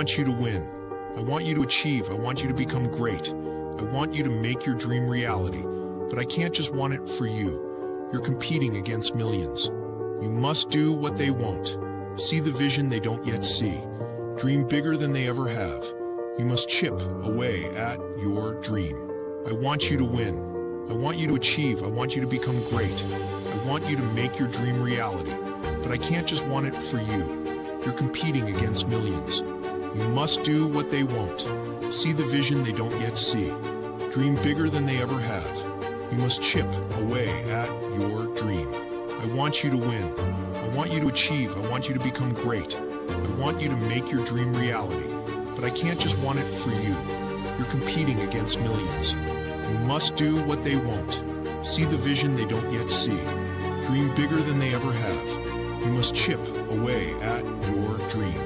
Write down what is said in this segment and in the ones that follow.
want you to win. I want you to achieve. I want you to become great. I want you to make your dream reality. But I can't just want it for you. You're competing against millions. You must do what they won't. See the vision they don't yet see. Dream bigger than they ever have. You must chip away at your dream. I want you to win. I want you to achieve. I want you to become great. I want you to make your dream reality. But I can't just want it for you. You're competing against millions. You must do what they won't. See the vision they don't yet see. Dream bigger than they ever have. You must chip away at your dream. I want you to win. I want you to achieve. I want you to become great. I want you to make your dream reality. But I can't just want it for you. You're competing against millions. You must do what they won't. See the vision they don't yet see. Dream bigger than they ever have. You must chip away at your dream.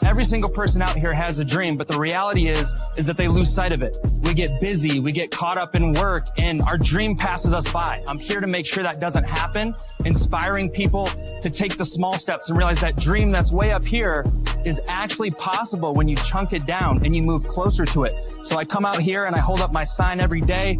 Every single person out here has a dream, but the reality is that they lose sight of it. We get busy, we get caught up in work, and our dream passes us by. I'm here to make sure that doesn't happen, inspiring people to take the small steps and realize that dream that's way up here is actually possible when you chunk it down and you move closer to it. So I come out here and I hold up my sign every day.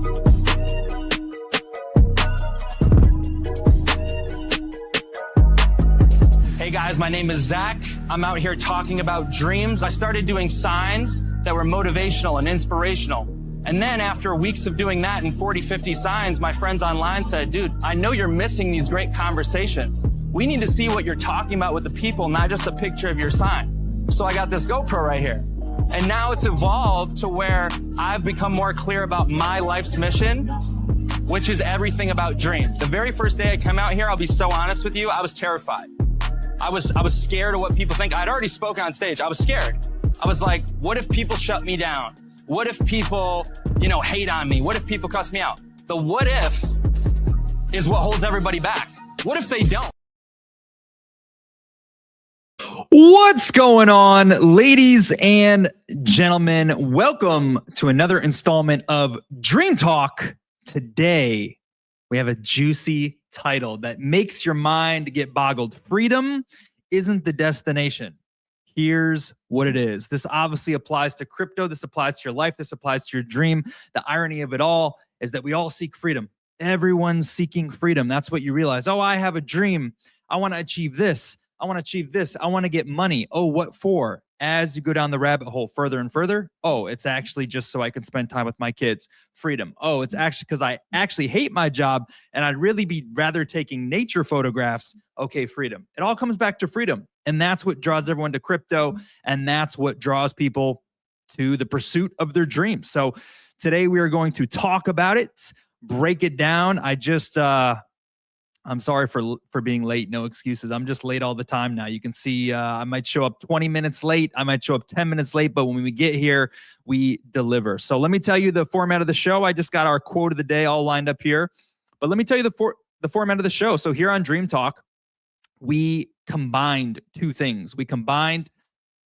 Hey guys, my name is Zach. I'm out here talking about dreams. I started doing signs that were motivational and inspirational. And then after weeks of doing that and 40, 50 signs, my friends online said, dude, I know you're missing these great conversations. We need to see what you're talking about with the people, not just a picture of your sign. So I got this GoPro right here. And now it's evolved to where I've become more clear about my life's mission, which is everything about dreams. The very first day I come out here, I'll be so honest with you, I was terrified. I was scared of what people think. I'd already spoken on stage. I was scared. I was like, what if people shut me down? What if people, hate on me? What if people cuss me out? The what if is what holds everybody back. What if they don't? What's going on, ladies and gentlemen? Welcome to another installment of Dream Talk. Today, we have a juicy title that makes your mind get boggled. Freedom isn't the destination. Here's what it is. This obviously applies to crypto. This applies to your life. This applies to your dream. The irony of it all is that we all seek freedom. Everyone's seeking freedom. That's what you realize. Oh, I have a dream. I want to achieve this. I want to achieve this. I want to get money. Oh, what for? As you go down the rabbit hole further and further, oh, it's actually just so I can spend time with my kids. Freedom. Oh, it's actually because I actually hate my job and I'd really be rather taking nature photographs. Okay, freedom. It all comes back to freedom. And that's what draws everyone to crypto. And that's what draws people to the pursuit of their dreams. So today we are going to talk about it, break it down. I'm sorry for being late. No excuses. I'm just late all the time now. You can see I might show up 20 minutes late. I might show up 10 minutes late. But when we get here, we deliver. So let me tell you the format of the show. I just got our quote of the day all lined up here. But let me tell you the format of the show. So here on Dream Talk, we combined two things. We combined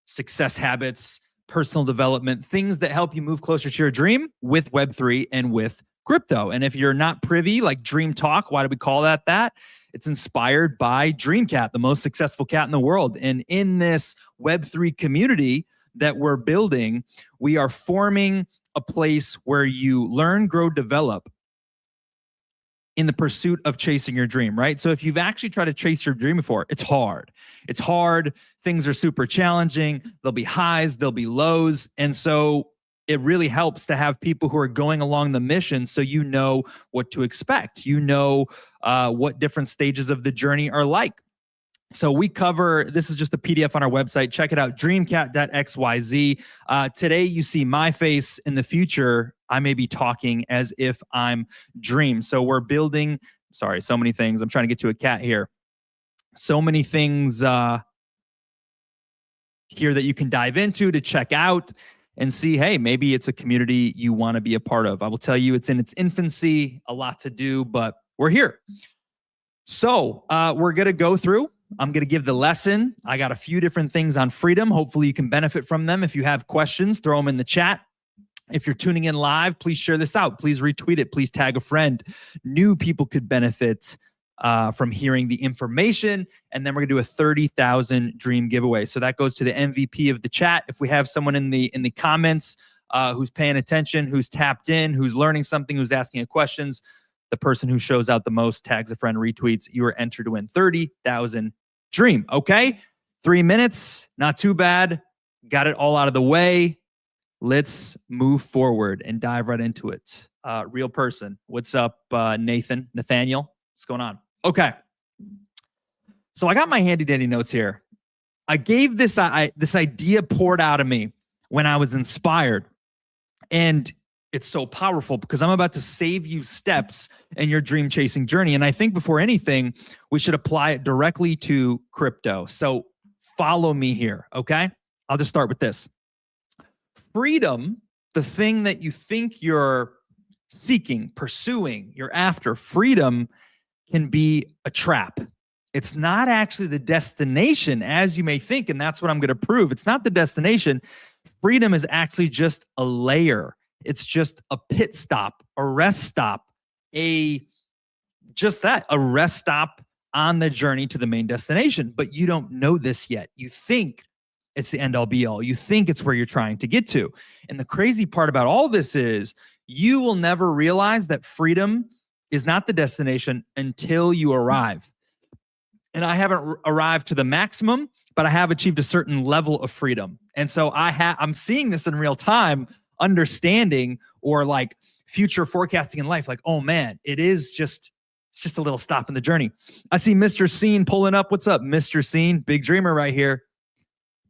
success habits, personal development, things that help you move closer to your dream with Web3 and with crypto. And if you're not privy, like Dream Talk, why do we call that? It's inspired by Dreamcat, the most successful cat in the world. And in this Web3 community that we're building, we are forming a place where you learn, grow, develop in the pursuit of chasing your dream, right? So if you've actually tried to chase your dream before, it's hard. It's hard. Things are super challenging. There'll be highs, there'll be lows. And so it really helps to have people who are going along the mission so you know what to expect. You know what different stages of the journey are like. So we cover, this is just a PDF on our website. Check it out, dreamcat.xyz. Today you see my face. In the future, I may be talking as if I'm Dream. So we're building, sorry, so many things. I'm trying to get to a cat here. So many things here that you can dive into to check out and see, hey, maybe it's a community you want to be a part of. I will tell you it's in its infancy, a lot to do, but we're here. So we're going to go through. I'm going to give the lesson. I got a few different things on freedom. Hopefully you can benefit from them. If you have questions, throw them in the chat. If you're tuning in live, please share this out. Please retweet it. Please tag a friend. New people could benefit from hearing the information. And then we're going to do a 30,000 dream giveaway. So that goes to the MVP of the chat. If we have someone in the comments who's paying attention, who's tapped in, who's learning something, who's asking questions, the person who shows out the most, tags a friend, retweets, you are entered to win 30,000 dream. Okay. 3 minutes. Not too bad. Got it all out of the way. Let's move forward and dive right into it. Real person. What's up, Nathaniel? What's going on? Okay. So I got my handy dandy notes here. I gave this idea poured out of me when I was inspired. And it's so powerful because I'm about to save you steps in your dream chasing journey. And I think before anything, we should apply it directly to crypto. So follow me here, okay? I'll just start with this. Freedom, the thing that you think you're seeking, pursuing, you're after, freedom can be a trap. It's not actually the destination as you may think, and that's what I'm going to prove. It's not the destination. Freedom is actually just a layer. It's just a pit stop, a rest stop, a rest stop on the journey to the main destination. But you don't know this yet. You think it's the end all be all. You think it's where you're trying to get to. And the crazy part about all this is you will never realize that freedom is not the destination until you arrive. And I haven't arrived to the maximum, but I have achieved a certain level of freedom. And so I'm seeing this in real time, understanding or like future forecasting in life. Like, oh man, it's just a little stop in the journey. I see Mr. Scene pulling up. What's up, Mr. Scene? Big dreamer right here.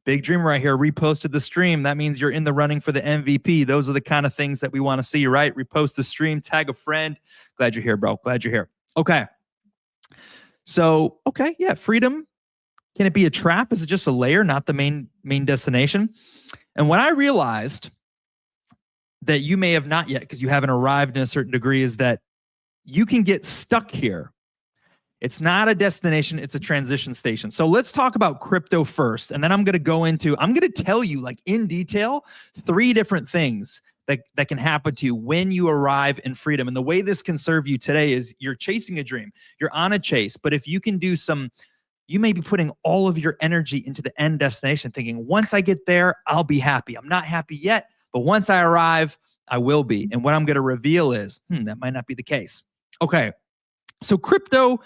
Big dreamer right here. Reposted the stream. That means you're in the running for the MVP. Those are the kind of things that we want to see, right? Repost the stream, tag a friend. Glad you're here, bro. Glad you're here. Okay. So, okay. Yeah. Freedom. Can it be a trap? Is it just a layer, not the main destination? And what I realized that you may have not yet, because you haven't arrived in a certain degree, is that you can get stuck here. It's not a destination, it's a transition station. So let's talk about crypto first. And then I'm going to tell you like in detail, 3 different things that can happen to you when you arrive in freedom. And the way this can serve you today is you're chasing a dream. You're on a chase. But if you can do you may be putting all of your energy into the end destination thinking, once I get there, I'll be happy. I'm not happy yet, but once I arrive, I will be. And what I'm going to reveal is, that might not be the case. Okay. So crypto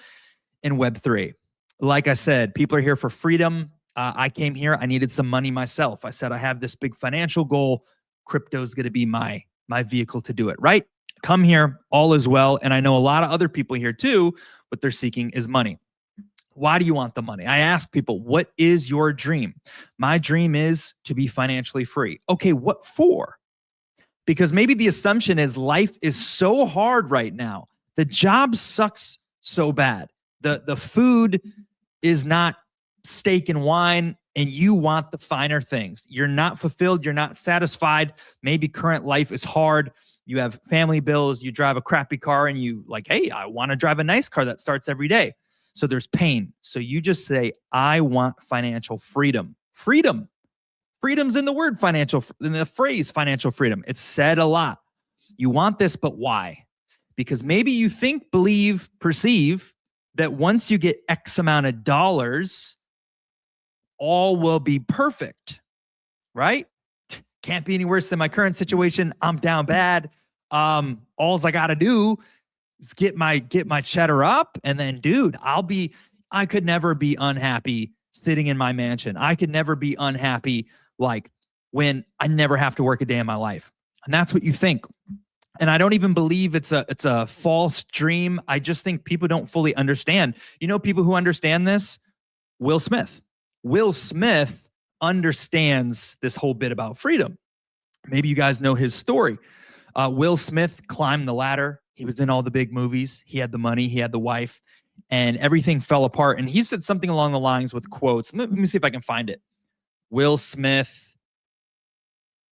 and Web3. Like I said, people are here for freedom. I came here. I needed some money myself. I said, I have this big financial goal. Crypto is going to be my vehicle to do it, right? Come here. All is well. And I know a lot of other people here too. What they're seeking is money. Why do you want the money? I ask people, what is your dream? My dream is to be financially free. Okay, what for? Because maybe the assumption is life is so hard right now. The job sucks so bad. The food is not steak and wine, and you want the finer things. You're not fulfilled. You're not satisfied. Maybe current life is hard. You have family bills. You drive a crappy car, and you like, hey, I want to drive a nice car that starts every day. So there's pain. So you just say, I want financial freedom. Freedom. Freedom's in the word in the phrase financial freedom. It's said a lot. You want this, but why? Because maybe you think, believe, perceive that once you get X amount of dollars, all will be perfect, right? Can't be any worse than my current situation. I'm down bad. All I got to do get my cheddar up, and then, dude, I could never be unhappy sitting in my mansion. I could never be unhappy like when I never have to work a day in my life. And that's what you think. And I don't even believe it's a false dream. I just think people don't fully understand. You know, people who understand this, Will Smith. Will Smith understands this whole bit about freedom. Maybe you guys know his story. Will Smith climbed the ladder. He was in all the big movies. He had the money. He had the wife. And everything fell apart. And he said something along the lines with quotes. Let me see if I can find it. Will Smith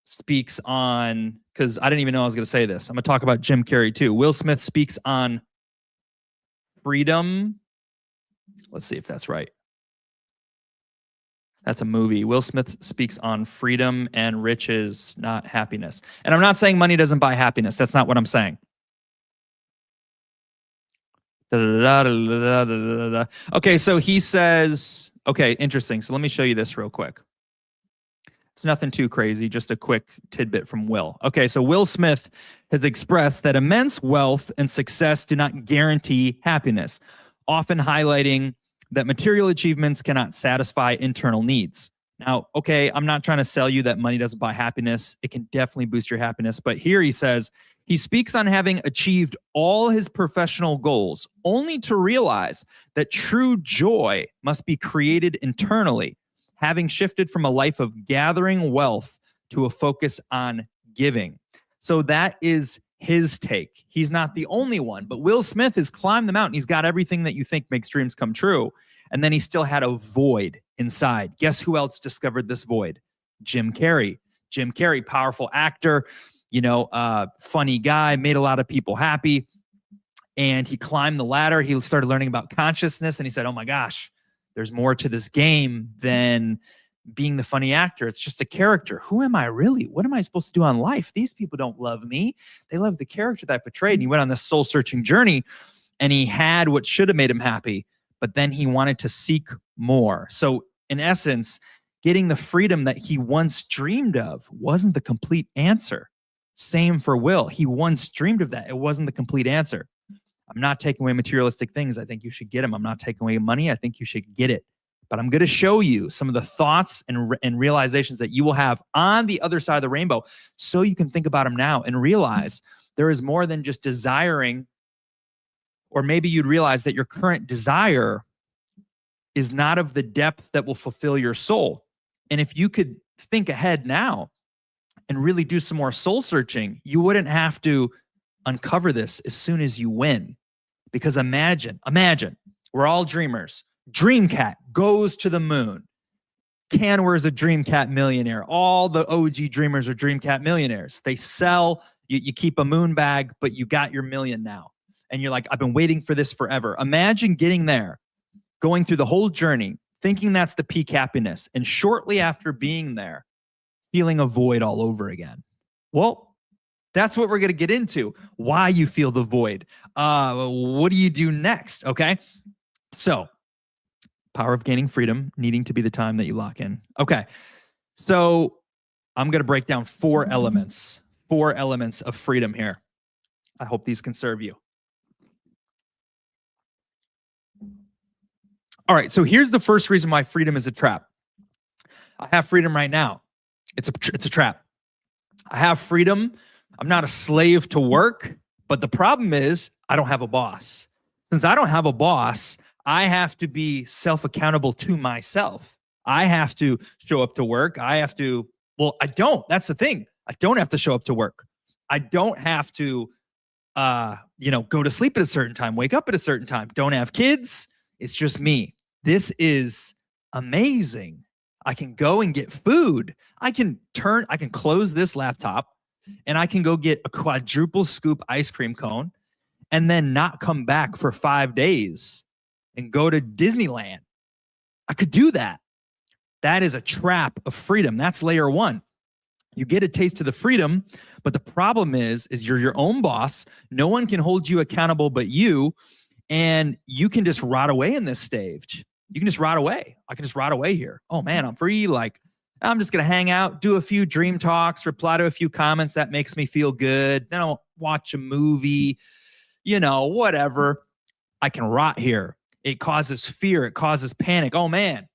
speaks on, because I didn't even know I was going to say this. I'm going to talk about Jim Carrey too. Will Smith speaks on freedom. Let's see if that's right. That's a movie. Will Smith speaks on freedom and riches, not happiness. And I'm not saying money doesn't buy happiness. That's not what I'm saying. Okay, so he says, okay, interesting. So let me show you this real quick. It's nothing too crazy, just a quick tidbit from Will. Okay, so Will Smith has expressed that immense wealth and success do not guarantee happiness, often highlighting that material achievements cannot satisfy internal needs. Now, okay, I'm not trying to sell you that money doesn't buy happiness. It can definitely boost your happiness. But here he says, he speaks on having achieved all his professional goals, only to realize that true joy must be created internally, having shifted from a life of gathering wealth to a focus on giving. So that is his take. He's not the only one, but Will Smith has climbed the mountain. He's got everything that you think makes dreams come true. And then he still had a void inside. Guess who else discovered this void? Jim Carrey. Jim Carrey, powerful actor, funny guy, made a lot of people happy. And he climbed the ladder. He started learning about consciousness. And he said, oh my gosh, there's more to this game than being the funny actor. It's just a character. Who am I really? What am I supposed to do on life? These people don't love me. They love the character that I portrayed. And he went on this soul-searching journey, and he had what should have made him happy, but then he wanted to seek more. So in essence, getting the freedom that he once dreamed of wasn't the complete answer. Same for Will. He once dreamed of that. It wasn't the complete answer. I'm not taking away materialistic things. I think you should get them. I'm not taking away money. I think you should get it. But I'm going to show you some of the thoughts and realizations that you will have on the other side of the rainbow, so you can think about them now and realize there is more than just desiring. Or maybe you'd realize that your current desire is not of the depth that will fulfill your soul. And if you could think ahead now and really do some more soul searching, you wouldn't have to uncover this as soon as you win. Because imagine, we're all dreamers. Dreamcat goes to the moon. Canwar is a Dreamcat millionaire. All the OG dreamers are Dreamcat millionaires. They sell, you keep a moon bag, but you got your million now. And you're like, I've been waiting for this forever. Imagine getting there, going through the whole journey, thinking that's the peak happiness. And shortly after being there, feeling a void all over again. Well, that's what we're going to get into. Why you feel the void. What do you do next? Okay. So, power of gaining freedom, needing to be the time that you lock in. Okay. So, I'm going to break down four elements of freedom here. I hope these can serve you. All right. So, here's the first reason why freedom is a trap. I have freedom right now. It's a trap. I have freedom. I'm not a slave to work, but the problem is I don't have a boss. Since I don't have a boss, I have to be self-accountable to myself. I have to show up to work. I don't. That's the thing. I don't have to show up to work. I don't have to, go to sleep at a certain time, wake up at a certain time. Don't have kids. It's just me. This is amazing. I can go and get food. I can close this laptop and I can go get a quadruple scoop ice cream cone and then not come back for 5 days and go to Disneyland. I could do that. That is a trap of freedom. That's layer one. You get a taste of the freedom, but the problem is you're your own boss. No one can hold you accountable but you, and you can just rot away in this stage. You can just rot away. I can just rot away here. Oh man, I'm free. Like, I'm just going to hang out, do a few dream talks, reply to a few comments. That makes me feel good. Then I'll watch a movie, whatever. I can rot here. It causes fear. It causes panic. Oh man,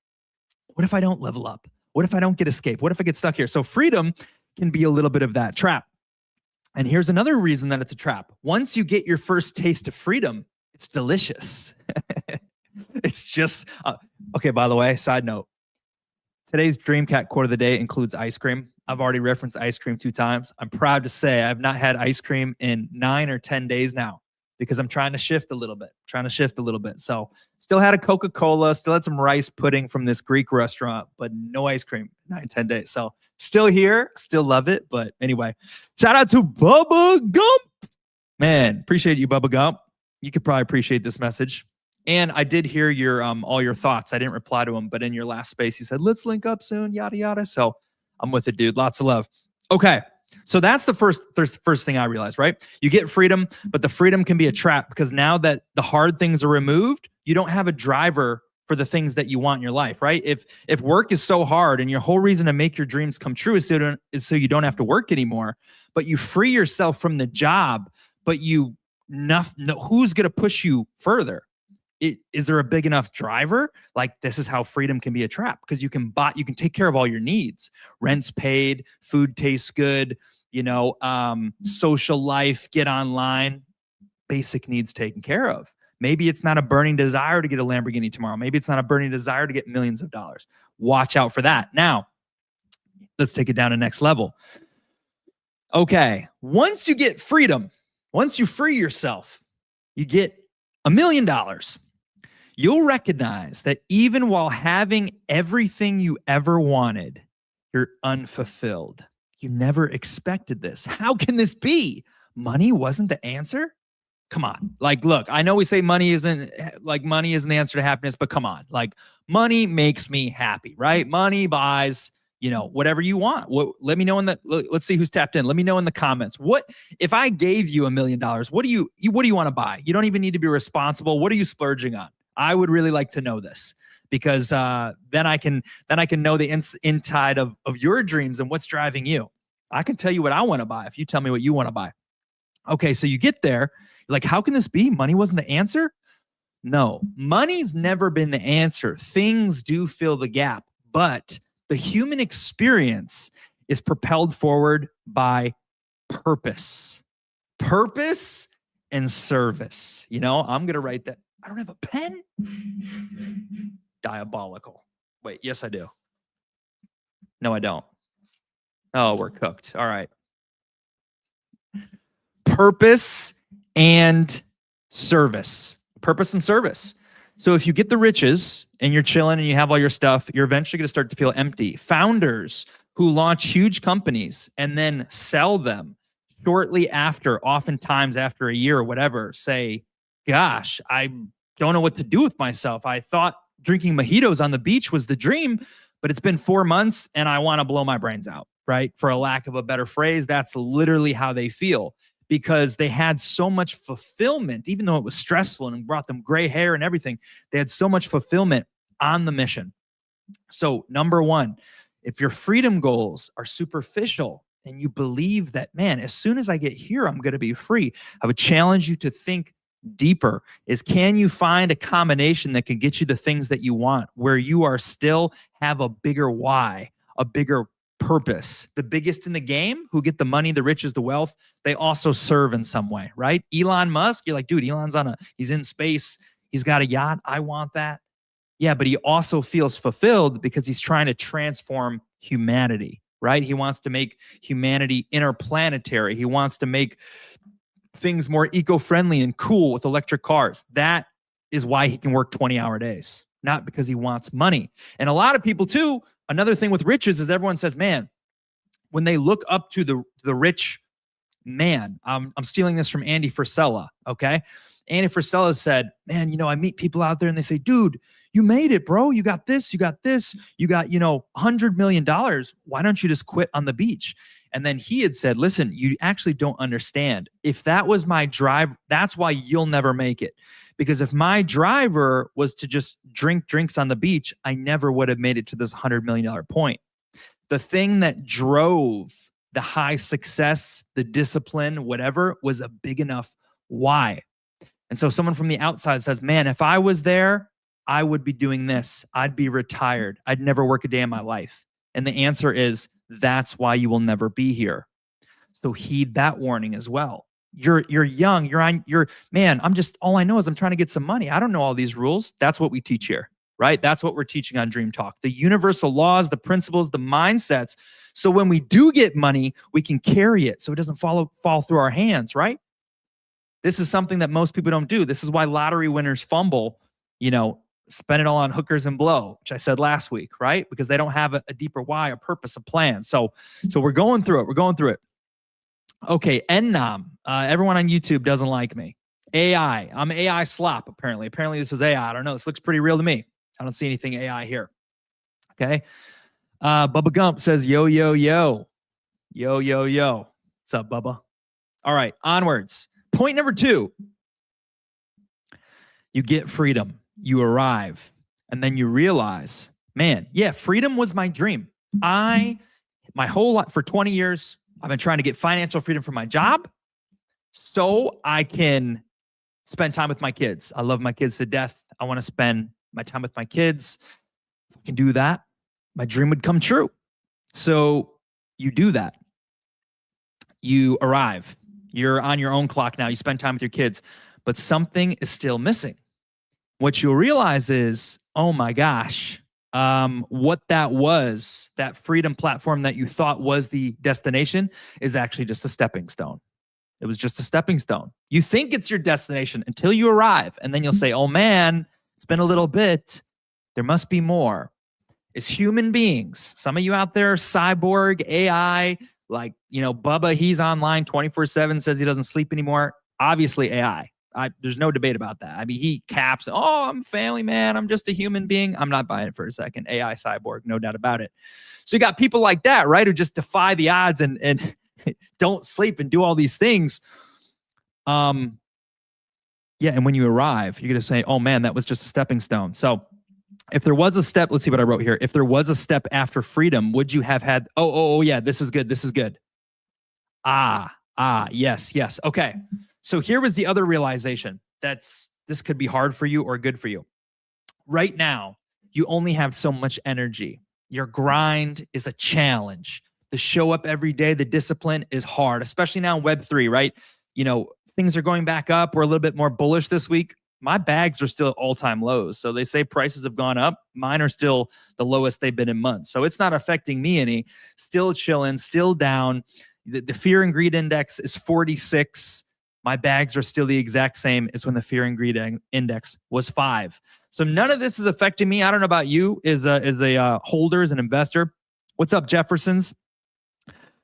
what if I don't level up? What if I don't get escape? What if I get stuck here? So freedom can be a little bit of that trap. And here's another reason that it's a trap. Once you get your first taste of freedom, it's delicious. It's just, okay, by the way, side note, today's Dreamcat quote of the day includes ice cream. I've already referenced ice cream 2 times. I'm proud to say I've not had ice cream in 9 or 10 days now because I'm trying to shift a little bit, So still had a Coca-Cola, still had some rice pudding from this Greek restaurant, but no ice cream 9, 10 days. So still here, still love it. But anyway, shout out to Bubba Gump. Man, appreciate you, Bubba Gump. You could probably appreciate this message. And I did hear your all your thoughts. I didn't reply to them, but in your last space, you said, let's link up soon, yada, yada. So I'm with it, dude. Lots of love. Okay. So that's the first thing I realized, right? You get freedom, but the freedom can be a trap because now that the hard things are removed, you don't have a driver for the things that you want in your life, right? If work is so hard and your whole reason to make your dreams come true is so you don't have to work anymore, but you free yourself from the job, but who's going to push you further? Is there a big enough driver? Like, this is how freedom can be a trap because you can take care of all your needs. Rent's paid, food tastes good, social life, get online, basic needs taken care of. Maybe it's not a burning desire to get a Lamborghini tomorrow. Maybe it's not a burning desire to get millions of dollars. Watch out for that. Now, let's take it down to next level. Okay, once you get freedom, once you free yourself, you get $1 million. You'll recognize that even while having everything you ever wanted, you're unfulfilled. You never expected this. How can this be? Money wasn't the answer? Come on. Like, look, I know we say money isn't the answer to happiness, but come on. Like, money makes me happy, right? Money buys, whatever you want. Let me know let's see who's tapped in. Let me know in the comments. What if I gave you $1 million? What do you want to buy? You don't even need to be responsible. What are you splurging on? I would really like to know this because then I can know the inside of your dreams and what's driving you. I can tell you what I want to buy if you tell me what you want to buy. Okay, so you get there, you're like, how can this be? Money wasn't the answer? No, money's never been the answer. Things do fill the gap, but the human experience is propelled forward by purpose and service. I'm going to write that. I don't have a pen. Diabolical. Wait, yes, I do. No, I don't. Oh, we're cooked. All right. Purpose and service. Purpose and service. So if you get the riches and you're chilling and you have all your stuff, you're eventually going to start to feel empty. Founders who launch huge companies and then sell them shortly after, oftentimes after a year or whatever, say, gosh, I don't know what to do with myself. I thought drinking mojitos on the beach was the dream, but it's been 4 months and I want to blow my brains out, right? For a lack of a better phrase, that's literally how they feel because they had so much fulfillment, even though it was stressful and brought them gray hair and everything. They had so much fulfillment on the mission. So number one, if your freedom goals are superficial and you believe that, man, as soon as I get here, I'm going to be free, I would challenge you to think deeper. Can you find a combination that can get you the things that you want where you are still have a bigger why, a bigger purpose? The biggest in the game who get the money, the riches, the wealth, they also serve in some way, right? Elon Musk, you're like, dude, he's in space. He's got a yacht. I want that. Yeah, but he also feels fulfilled because he's trying to transform humanity, right? He wants to make humanity interplanetary. He wants to make things more eco-friendly and cool with electric cars. That is why he can work 20-hour days, not because he wants money. And a lot of people too, another thing with riches is everyone says, man, when they look up to the rich man, I'm stealing this from Andy Frisella, okay? Andy Frisella said, man, I meet people out there and they say, dude, you made it, bro. You got this, you got $100 million. Why don't you just quit on the beach? And then he had said, listen, you actually don't understand. If that was my drive, that's why you'll never make it. Because if my driver was to just drink drinks on the beach, I never would have made it to this $100 million point. The thing that drove the high success, the discipline, whatever, was a big enough why. And so someone from the outside says, man, if I was there, I would be doing this. I'd be retired. I'd never work a day in my life. And the answer is, that's why you will never be here. So heed that warning as well. You're young. Man, all I know is I'm trying to get some money. I don't know all these rules. That's what we teach here, right? That's what we're teaching on Dream Talk. The universal laws, the principles, the mindsets. So when we do get money, we can carry it so it doesn't fall through our hands, right? This is something that most people don't do. This is why lottery winners fumble, spend it all on hookers and blow, which I said last week, right? Because they don't have a deeper why, a purpose, a plan. So we're going through it. Okay, Ennam. Everyone on YouTube doesn't like me. AI. I'm AI slop, apparently. Apparently this is AI. I don't know. This looks pretty real to me. I don't see anything AI here. Okay. Bubba Gump says, yo, yo, yo. Yo, yo, yo. What's up, Bubba? All right, onwards. Point number 2. You get freedom. You arrive. And then you realize, man, yeah, freedom was my dream. My whole life, for 20 years, I've been trying to get financial freedom from my job so I can spend time with my kids. I love my kids to death. I want to spend my time with my kids. If I can do that, my dream would come true. So you do that. You arrive. You're on your own clock now. You spend time with your kids, but something is still missing. What you'll realize is, oh my gosh, what that freedom platform that you thought was the destination is actually just a stepping stone. It was just a stepping stone. You think it's your destination until you arrive. And then you'll say, oh man, it's been a little bit. There must be more. As human beings, some of you out there, cyborg, AI, like, Bubba, he's online 24/7, says he doesn't sleep anymore. Obviously AI. There's no debate about that. I mean, he caps, oh, I'm a family man. I'm just a human being. I'm not buying it for a second. AI cyborg, no doubt about it. So you got people like that, right? Who just defy the odds and don't sleep and do all these things. Yeah. And when you arrive, you're going to say, oh man, that was just a stepping stone. So if there was a step, let's see what I wrote here. If there was a step after freedom, would you have had, oh yeah, this is good. This is good. Yes. Okay. So here was the other realization. This could be hard for you or good for you. Right now, you only have so much energy. Your grind is a challenge. The show up every day, the discipline is hard, especially now in Web3, right? Things are going back up. We're a little bit more bullish this week. My bags are still at all-time lows. So they say prices have gone up. Mine are still the lowest they've been in months. So it's not affecting me any. Still chilling, still down. The fear and greed index is 46. My bags are still the exact same as when the fear and greed index was 5. So none of this is affecting me. I don't know about you as a holder, as an investor. What's up, Jeffersons?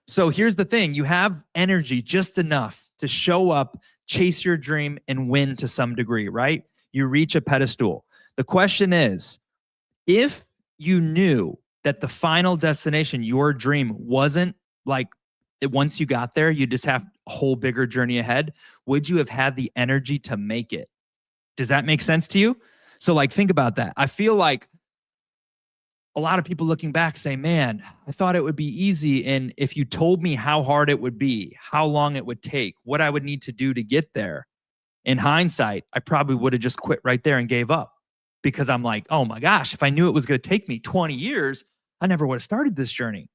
So here's the thing. You have energy just enough to show up, chase your dream, and win to some degree, right? You reach a pedestal. The question is, if you knew that the final destination, your dream, wasn't like once you got there, you just have a whole bigger journey ahead, would you have had the energy to make it? Does that make sense to you? So think about that. I feel like a lot of people looking back say, man, I thought it would be easy. And if you told me how hard it would be, how long it would take, what I would need to do to get there, in hindsight, I probably would have just quit right there and gave up, because I'm like, oh my gosh, if I knew it was going to take me 20 years, I never would have started this journey.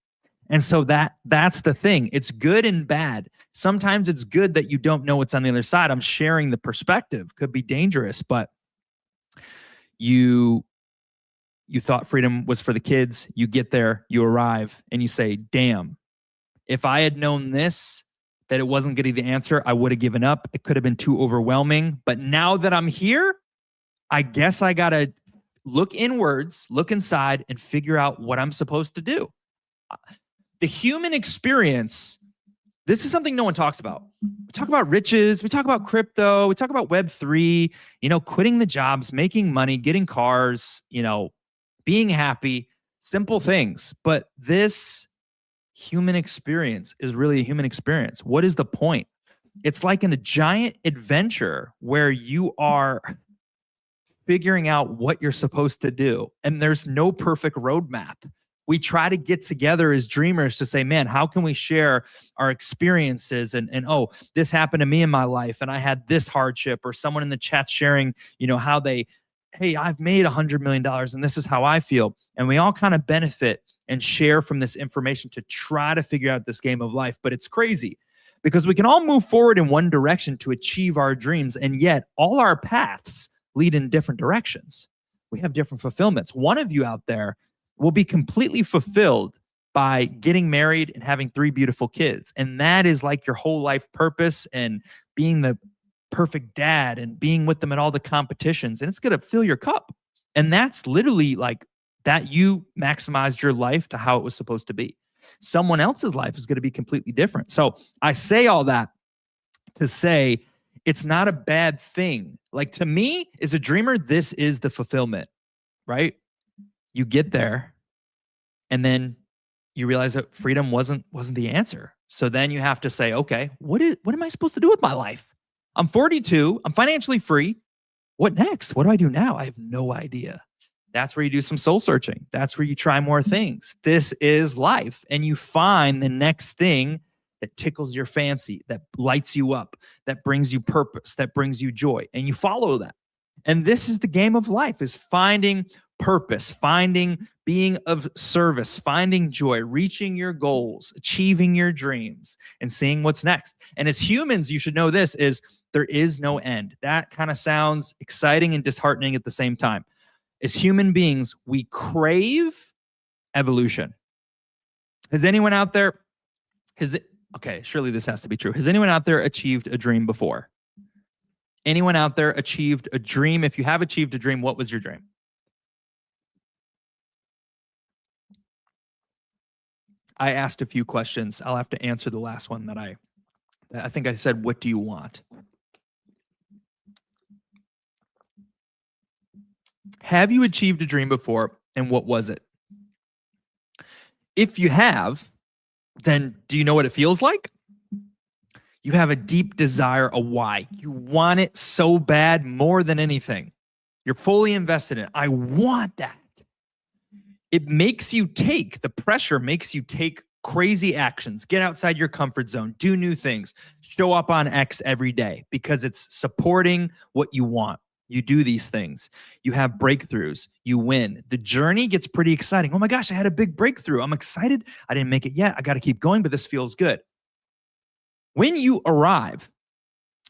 And so that's the thing. It's good and bad. Sometimes it's good that you don't know what's on the other side. I'm sharing the perspective. Could be dangerous, but you thought freedom was for the kids. You get there, you arrive, and you say, damn, if I had known this, that it wasn't getting the answer, I would have given up. It could have been too overwhelming. But now that I'm here, I guess I got to look inwards, look inside, and figure out what I'm supposed to do. The human experience, this is something no one talks about. We talk about riches, we talk about crypto, we talk about Web3, quitting the jobs, making money, getting cars, being happy, simple things. But this human experience is really a human experience. What is the point? It's like in a giant adventure where you are figuring out what you're supposed to do. And there's no perfect roadmap. We try to get together as dreamers to say, man, how can we share our experiences? And oh, this happened to me in my life, and I had this hardship, or someone in the chat sharing, how they, hey, I've made $100 million and this is how I feel. And we all kind of benefit and share from this information to try to figure out this game of life. But it's crazy because we can all move forward in one direction to achieve our dreams. And yet all our paths lead in different directions. We have different fulfillments. One of you out there will be completely fulfilled by getting married and having 3 beautiful kids. And that is like your whole life purpose, and being the perfect dad and being with them at all the competitions. And it's going to fill your cup. And that's literally like that you maximized your life to how it was supposed to be. Someone else's life is going to be completely different. So I say all that to say it's not a bad thing. Like, to me, as a dreamer, this is the fulfillment, right? You get there and then you realize that freedom wasn't the answer. So then you have to say, okay, what am I supposed to do with my life? I'm 42. I'm financially free. What next? What do I do now? I have no idea. That's where you do some soul searching. That's where you try more things. This is life. And you find the next thing that tickles your fancy, that lights you up, that brings you purpose, that brings you joy. And you follow that. And this is the game of life, is finding purpose, finding being of service, finding joy, reaching your goals, achieving your dreams, and seeing what's next. And as humans, you should know this, is there is no end. That kind of sounds exciting and disheartening at the same time. As human beings, we crave evolution. Has anyone out there, okay, surely this has to be true. Has anyone out there achieved a dream before? Anyone out there achieved a dream? If you have achieved a dream, what was your dream? I asked a few questions. I'll have to answer the last one that I think I said, what do you want? Have you achieved a dream before, and what was it? If you have, then do you know what it feels like? You have a deep desire, a why. You want it so bad, more than anything. You're fully invested in it. I want that. It makes you the pressure makes you take crazy actions, get outside your comfort zone, do new things, show up on X every day because it's supporting what you want. You do these things. You have breakthroughs. You win. The journey gets pretty exciting. Oh my gosh, I had a big breakthrough. I'm excited. I didn't make it yet. I got to keep going, but this feels good. When you arrive,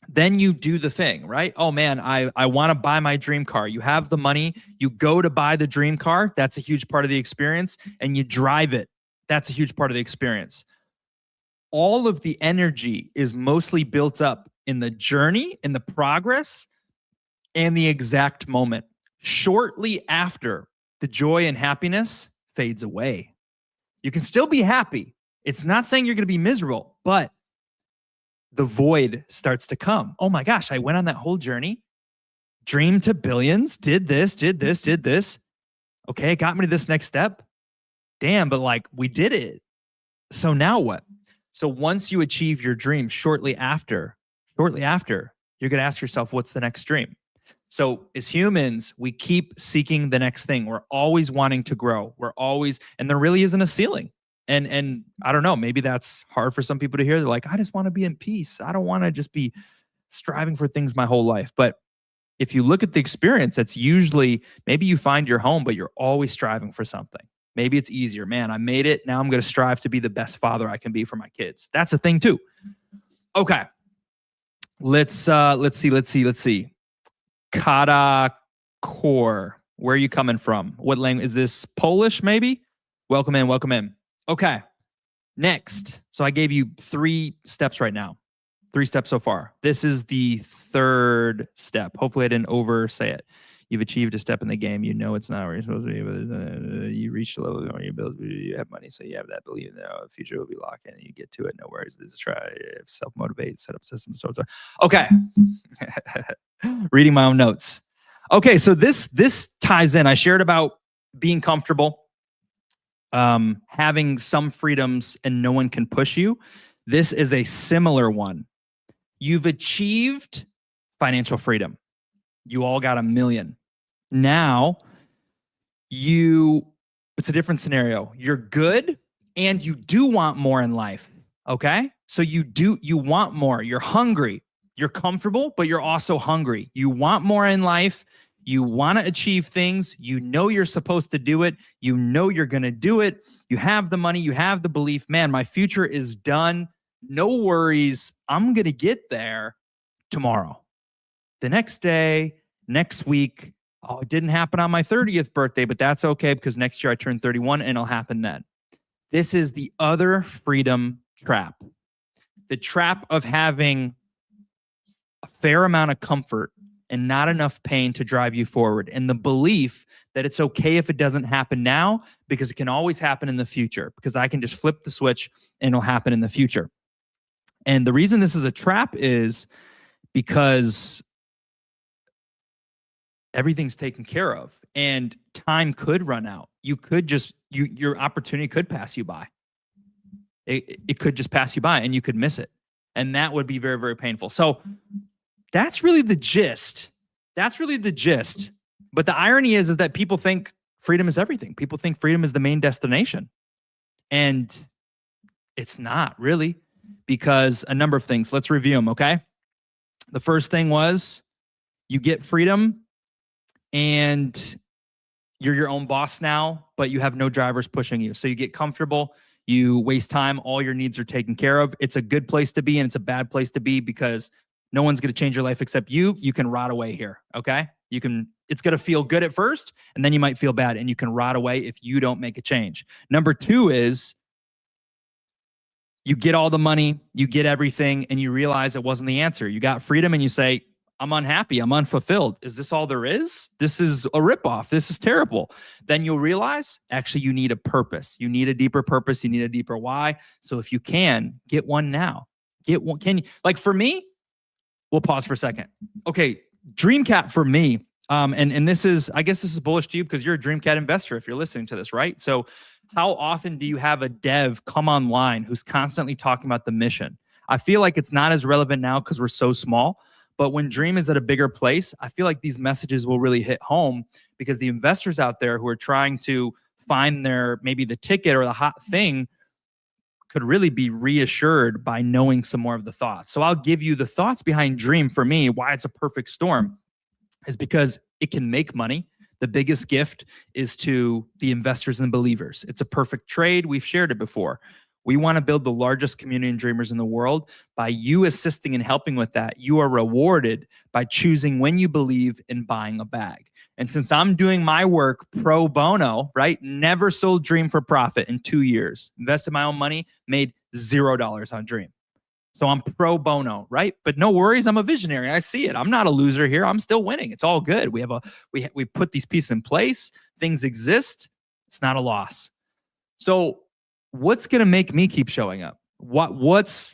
then you do the thing, right? Oh man, I want to buy my dream car. You have the money. You go to buy the dream car. That's a huge part of the experience. And you drive it. That's a huge part of the experience. All of the energy is mostly built up in the journey, in the progress, and the exact moment. Shortly after, the joy and happiness fades away. You can still be happy. It's not saying you're going to be miserable, but the void starts to come. Oh my gosh, I went on that whole journey, dreamed to billions, did this. Okay, it got me to this next step. Damn, but like, we did it. So now what? So once you achieve your dream, shortly after, you're going to ask yourself, what's the next dream? So as humans, we keep seeking the next thing. We're always wanting to grow. And there really isn't a ceiling. And I don't know, maybe that's hard for some people to hear. They're like, I just want to be in peace. I don't want to just be striving for things my whole life. But if you look at the experience, that's usually, maybe you find your home, but you're always striving for something. Maybe it's easier. Man, I made it. Now I'm going to strive to be the best father I can be for my kids. That's a thing too. Okay. Let's see. Kata Core. Where are you coming from? What language is this? Polish, maybe? Welcome in. Okay. Next. So I gave you 3 steps right now. 3 steps so far. This is the 3rd step. Hopefully I didn't oversay it. You've achieved a step in the game. You know it's not where you're supposed to be, but you reached a level where you have money, so you have that belief that the future will be locked in and you get to it. No worries. This is try, self-motivate, set up systems, so. Okay. Reading my own notes. Okay, so this ties in. I shared about being comfortable, having some freedoms and no one can push you. This is a similar one. You've achieved financial freedom. You all got $1 million. Now, It's a different scenario. You're good and you do want more in life. Okay. So you want more. You're hungry. You're comfortable, but you're also hungry. You want more in life. You want to achieve things. You know you're supposed to do it. You know you're going to do it. You have the money. You have the belief. Man, my future is done. No worries. I'm going to get there tomorrow, the next day, next week. Oh, it didn't happen on my 30th birthday, but that's okay because next year I turn 31 and it'll happen then. This is the other freedom trap. The trap of having a fair amount of comfort and not enough pain to drive you forward. And the belief that it's okay if it doesn't happen now because it can always happen in the future because I can just flip the switch and it'll happen in the future. And the reason this is a trap is because everything's taken care of and time could run out. You could just, your opportunity could pass you by. It could just pass you by and you could miss it. And that would be very, very painful. So that's really the gist. That's really the gist. But the irony is that people think freedom is everything. People think freedom is the main destination. And it's not really, because a number of things. Let's review them, okay? The first thing was you get freedom and you're your own boss now, but you have no drivers pushing you. So you get comfortable, you waste time, all your needs are taken care of. It's a good place to be and it's a bad place to be because no one's going to change your life except you. You can rot away here, okay? It's going to feel good at first and then you might feel bad and you can rot away if you don't make a change. Number two is you get all the money, you get everything, and you realize it wasn't the answer. You got freedom and you say, I'm unhappy, I'm unfulfilled. Is this all there is? This is a ripoff. This is terrible. Then you'll realize, actually, you need a purpose. You need a deeper purpose. You need a deeper why. So if you can, get one now. Get one. Can you, like for me, we'll pause for a second. Okay, DreamCat for me, and this is, I guess this is bullish to you because you're a DreamCat investor if you're listening to this, right? So how often do you have a dev come online who's constantly talking about the mission? I feel like it's not as relevant now because we're so small, but when Dream is at a bigger place, I feel like these messages will really hit home because the investors out there who are trying to find maybe the ticket or the hot thing could really be reassured by knowing some more of the thoughts. So I'll give you the thoughts behind Dream for me, why it's a perfect storm is because it can make money. The biggest gift is to the investors and believers. It's a perfect trade. We've shared it before. We want to build the largest community of dreamers in the world. By you assisting and helping with that, you are rewarded by choosing when you believe in buying a bag. And since I'm doing my work pro bono, right? Never sold Dream for profit in 2 years. Invested my own money, made $0 on Dream. So I'm pro bono, right? But no worries, I'm a visionary. I see it. I'm not a loser here. I'm still winning. It's all good. We put these pieces in place. Things exist. It's not a loss. So what's going to make me keep showing up? What's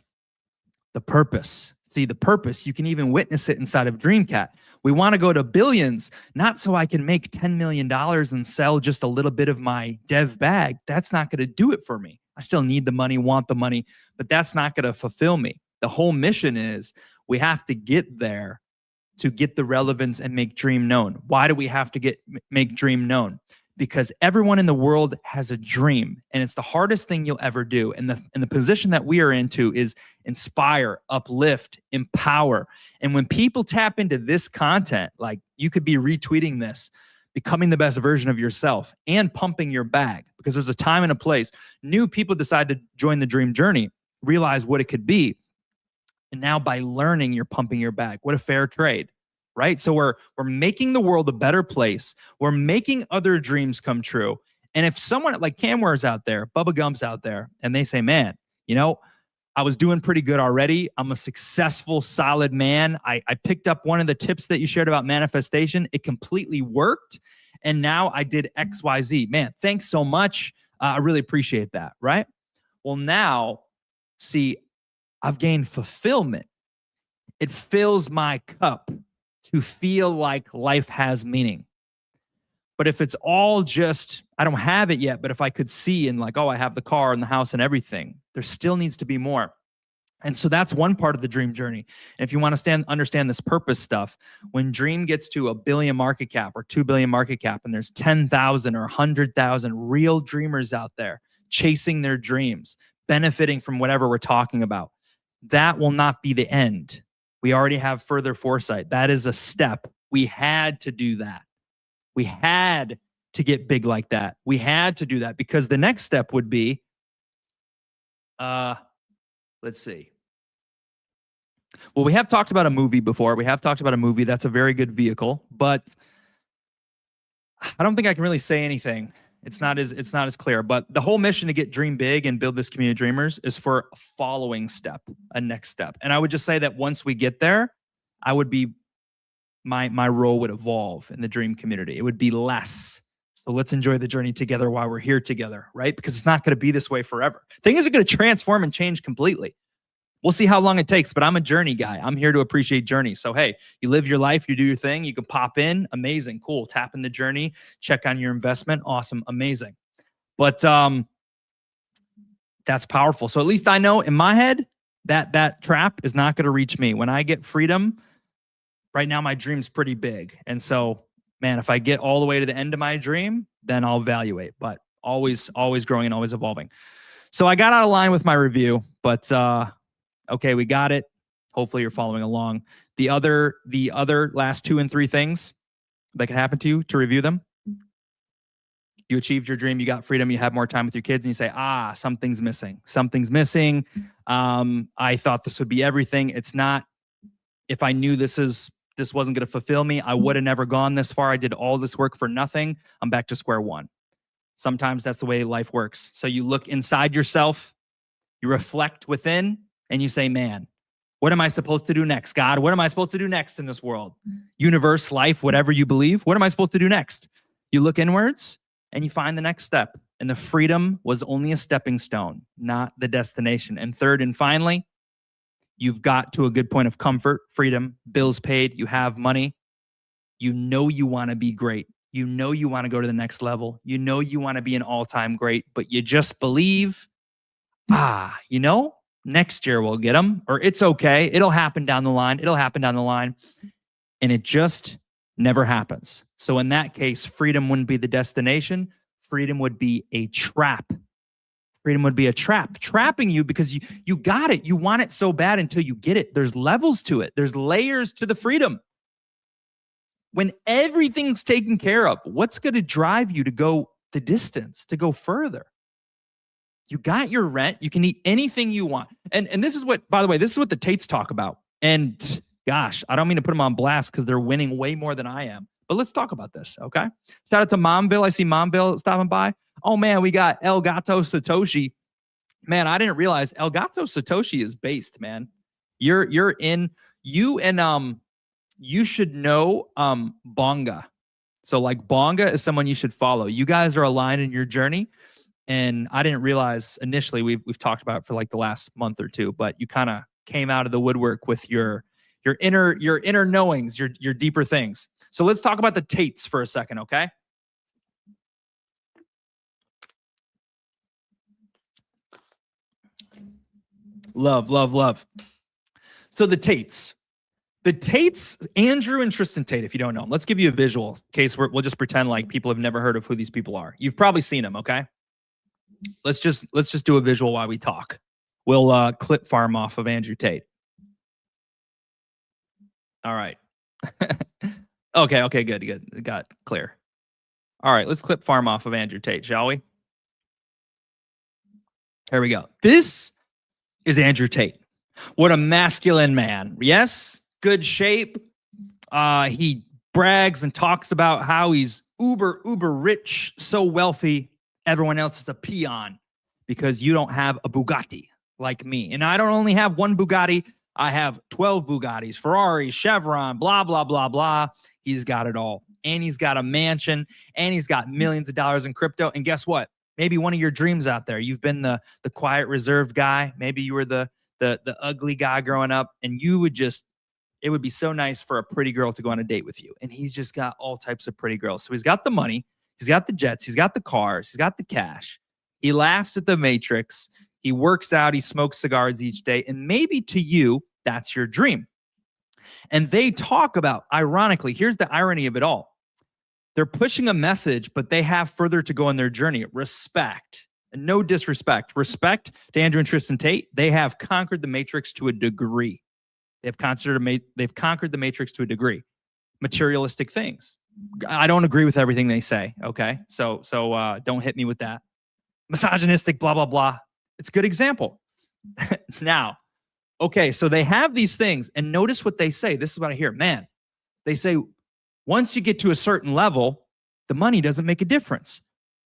the purpose? See, the purpose, you can even witness it inside of DreamCat. We want to go to billions, not so I can make $10 million and sell just a little bit of my dev bag. That's not going to do it for me. I still need the money, want the money, but that's not going to fulfill me. The whole mission is we have to get there to get the relevance and make Dream known. Why do we have to make Dream known? Because everyone in the world has a dream, and it's the hardest thing you'll ever do. And the position that we are into is inspire, uplift, empower. And when people tap into this content, like you could be retweeting this, becoming the best version of yourself and pumping your bag, because there's a time and a place. New people decide to join the dream journey, realize what it could be. And now by learning, you're pumping your bag. What a fair trade. Right? So we're making the world a better place. We're making other dreams come true. And if someone like Camware's out there, Bubba Gump's out there, and they say, man, I was doing pretty good already. I'm a successful, solid man. I picked up one of the tips that you shared about manifestation. It completely worked. And now I did X, Y, Z. Man, thanks so much. I really appreciate that. Right? Well, now, see, I've gained fulfillment. It fills my cup to feel like life has meaning. But if it's all just, I don't have it yet, but if I could see and like, oh, I have the car and the house and everything, there still needs to be more. And so that's one part of the dream journey. And if you want to understand this purpose stuff, when Dream gets to 1 billion market cap or 2 billion market cap, and there's 10,000 or 100,000 real dreamers out there chasing their dreams, benefiting from whatever we're talking about, that will not be the end. We already have further foresight. That is a step. We had to do that. We had to get big like that. We had to do that because the next step would be, let's see. Well, we have talked about a movie before. We have talked about a movie. That's a very good vehicle, but I don't think I can really say anything. It's not as clear, but the whole mission to get Dream Big and build this community of dreamers is for a following step, a next step. And I would just say that once we get there, I would be, my role would evolve in the dream community. It would be less. So let's enjoy the journey together while we're here together, right? Because it's not going to be this way forever. Things are going to transform and change completely. We'll see how long it takes, but I'm a journey guy. I'm here to appreciate journeys. So, hey, you live your life, you do your thing, you can pop in, amazing, cool. Tap in the journey, check on your investment, awesome, amazing. But that's powerful. So at least I know in my head that trap is not going to reach me. When I get freedom, right now my dream's pretty big. And so, man, if I get all the way to the end of my dream, then I'll evaluate, but always growing and always evolving. So I got out of line with my review, but okay, we got it. Hopefully you're following along. The other last 2 and 3 things that can happen to you, to review them. You achieved your dream, you got freedom, you have more time with your kids, and you say, something's missing. Something's missing. I thought this would be everything. It's not. If I knew this wasn't going to fulfill me, I would have never gone this far. I did all this work for nothing. I'm back to square one. Sometimes that's the way life works. So you look inside yourself, you reflect within, and you say, man, what am I supposed to do next? God, what am I supposed to do next in this world? Universe, life, whatever you believe, what am I supposed to do next? You look inwards and you find the next step. And the freedom was only a stepping stone, not the destination. And third and finally, you've got to a good point of comfort, freedom, bills paid, you have money. You know you want to be great. You know you want to go to the next level. You know you want to be an all-time great, but you just believe, next year we'll get them, or it's okay. It'll happen down the line. It'll happen down the line. And it just never happens. So in that case, freedom wouldn't be the destination. Freedom would be a trap. Freedom would be a trap, trapping you because you got it. You want it so bad until you get it. There's levels to it. There's layers to the freedom. When everything's taken care of, what's going to drive you to go the distance, to go further? You got your rent. You can eat anything you want. And this is what, by the way, this is what the Tates talk about. And gosh, I don't mean to put them on blast because they're winning way more than I am. But let's talk about this, okay? Shout out to Momville. I see Momville stopping by. Oh, man, we got El Gato Satoshi. Man, I didn't realize El Gato Satoshi is based, man. You should know Bonga. So like Bonga is someone you should follow. You guys are aligned in your journey. And I didn't realize initially, we've talked about it for like the last month or two, but you kind of came out of the woodwork with your inner knowings, your deeper things. So let's talk about the Tates for a second, okay? Love, love, love. So the Tates, Andrew and Tristan Tate, if you don't know them, let's give you a visual in case we'll just pretend like people have never heard of who these people are. You've probably seen them, okay? Let's just do a visual while we talk. We'll clip farm off of Andrew Tate. All right. Okay, good. Got clear. All right, let's clip farm off of Andrew Tate, shall we? Here we go. This is Andrew Tate. What a masculine man. Yes, good shape. He brags and talks about how he's uber rich, so wealthy. Everyone else is a peon because you don't have a Bugatti like me. And I don't only have one Bugatti. I have 12 Bugattis, Ferrari, Chevron, blah, blah, blah, blah. He's got it all. And he's got a mansion. And he's got millions of dollars in crypto. And guess what? Maybe one of your dreams out there. You've been the quiet, reserved guy. Maybe you were the ugly guy growing up. And it would be so nice for a pretty girl to go on a date with you. And he's just got all types of pretty girls. So he's got the money. He's got the jets. He's got the cars. He's got the cash. He laughs at the Matrix. He works out, he smokes cigars each day, and maybe to you, that's your dream. And they talk about, ironically, here's the irony of it all. They're pushing a message, but they have further to go on their journey. Respect, and no disrespect. Respect to Andrew and Tristan Tate. They have conquered the matrix to a degree. They've conquered the matrix to a degree. Materialistic things. I don't agree with everything they say. Okay, so don't hit me with that. Misogynistic, blah blah blah. It's a good example. Now, okay, so they have these things, and notice what they say. This is what I hear. Man, they say, once you get to a certain level, the money doesn't make a difference.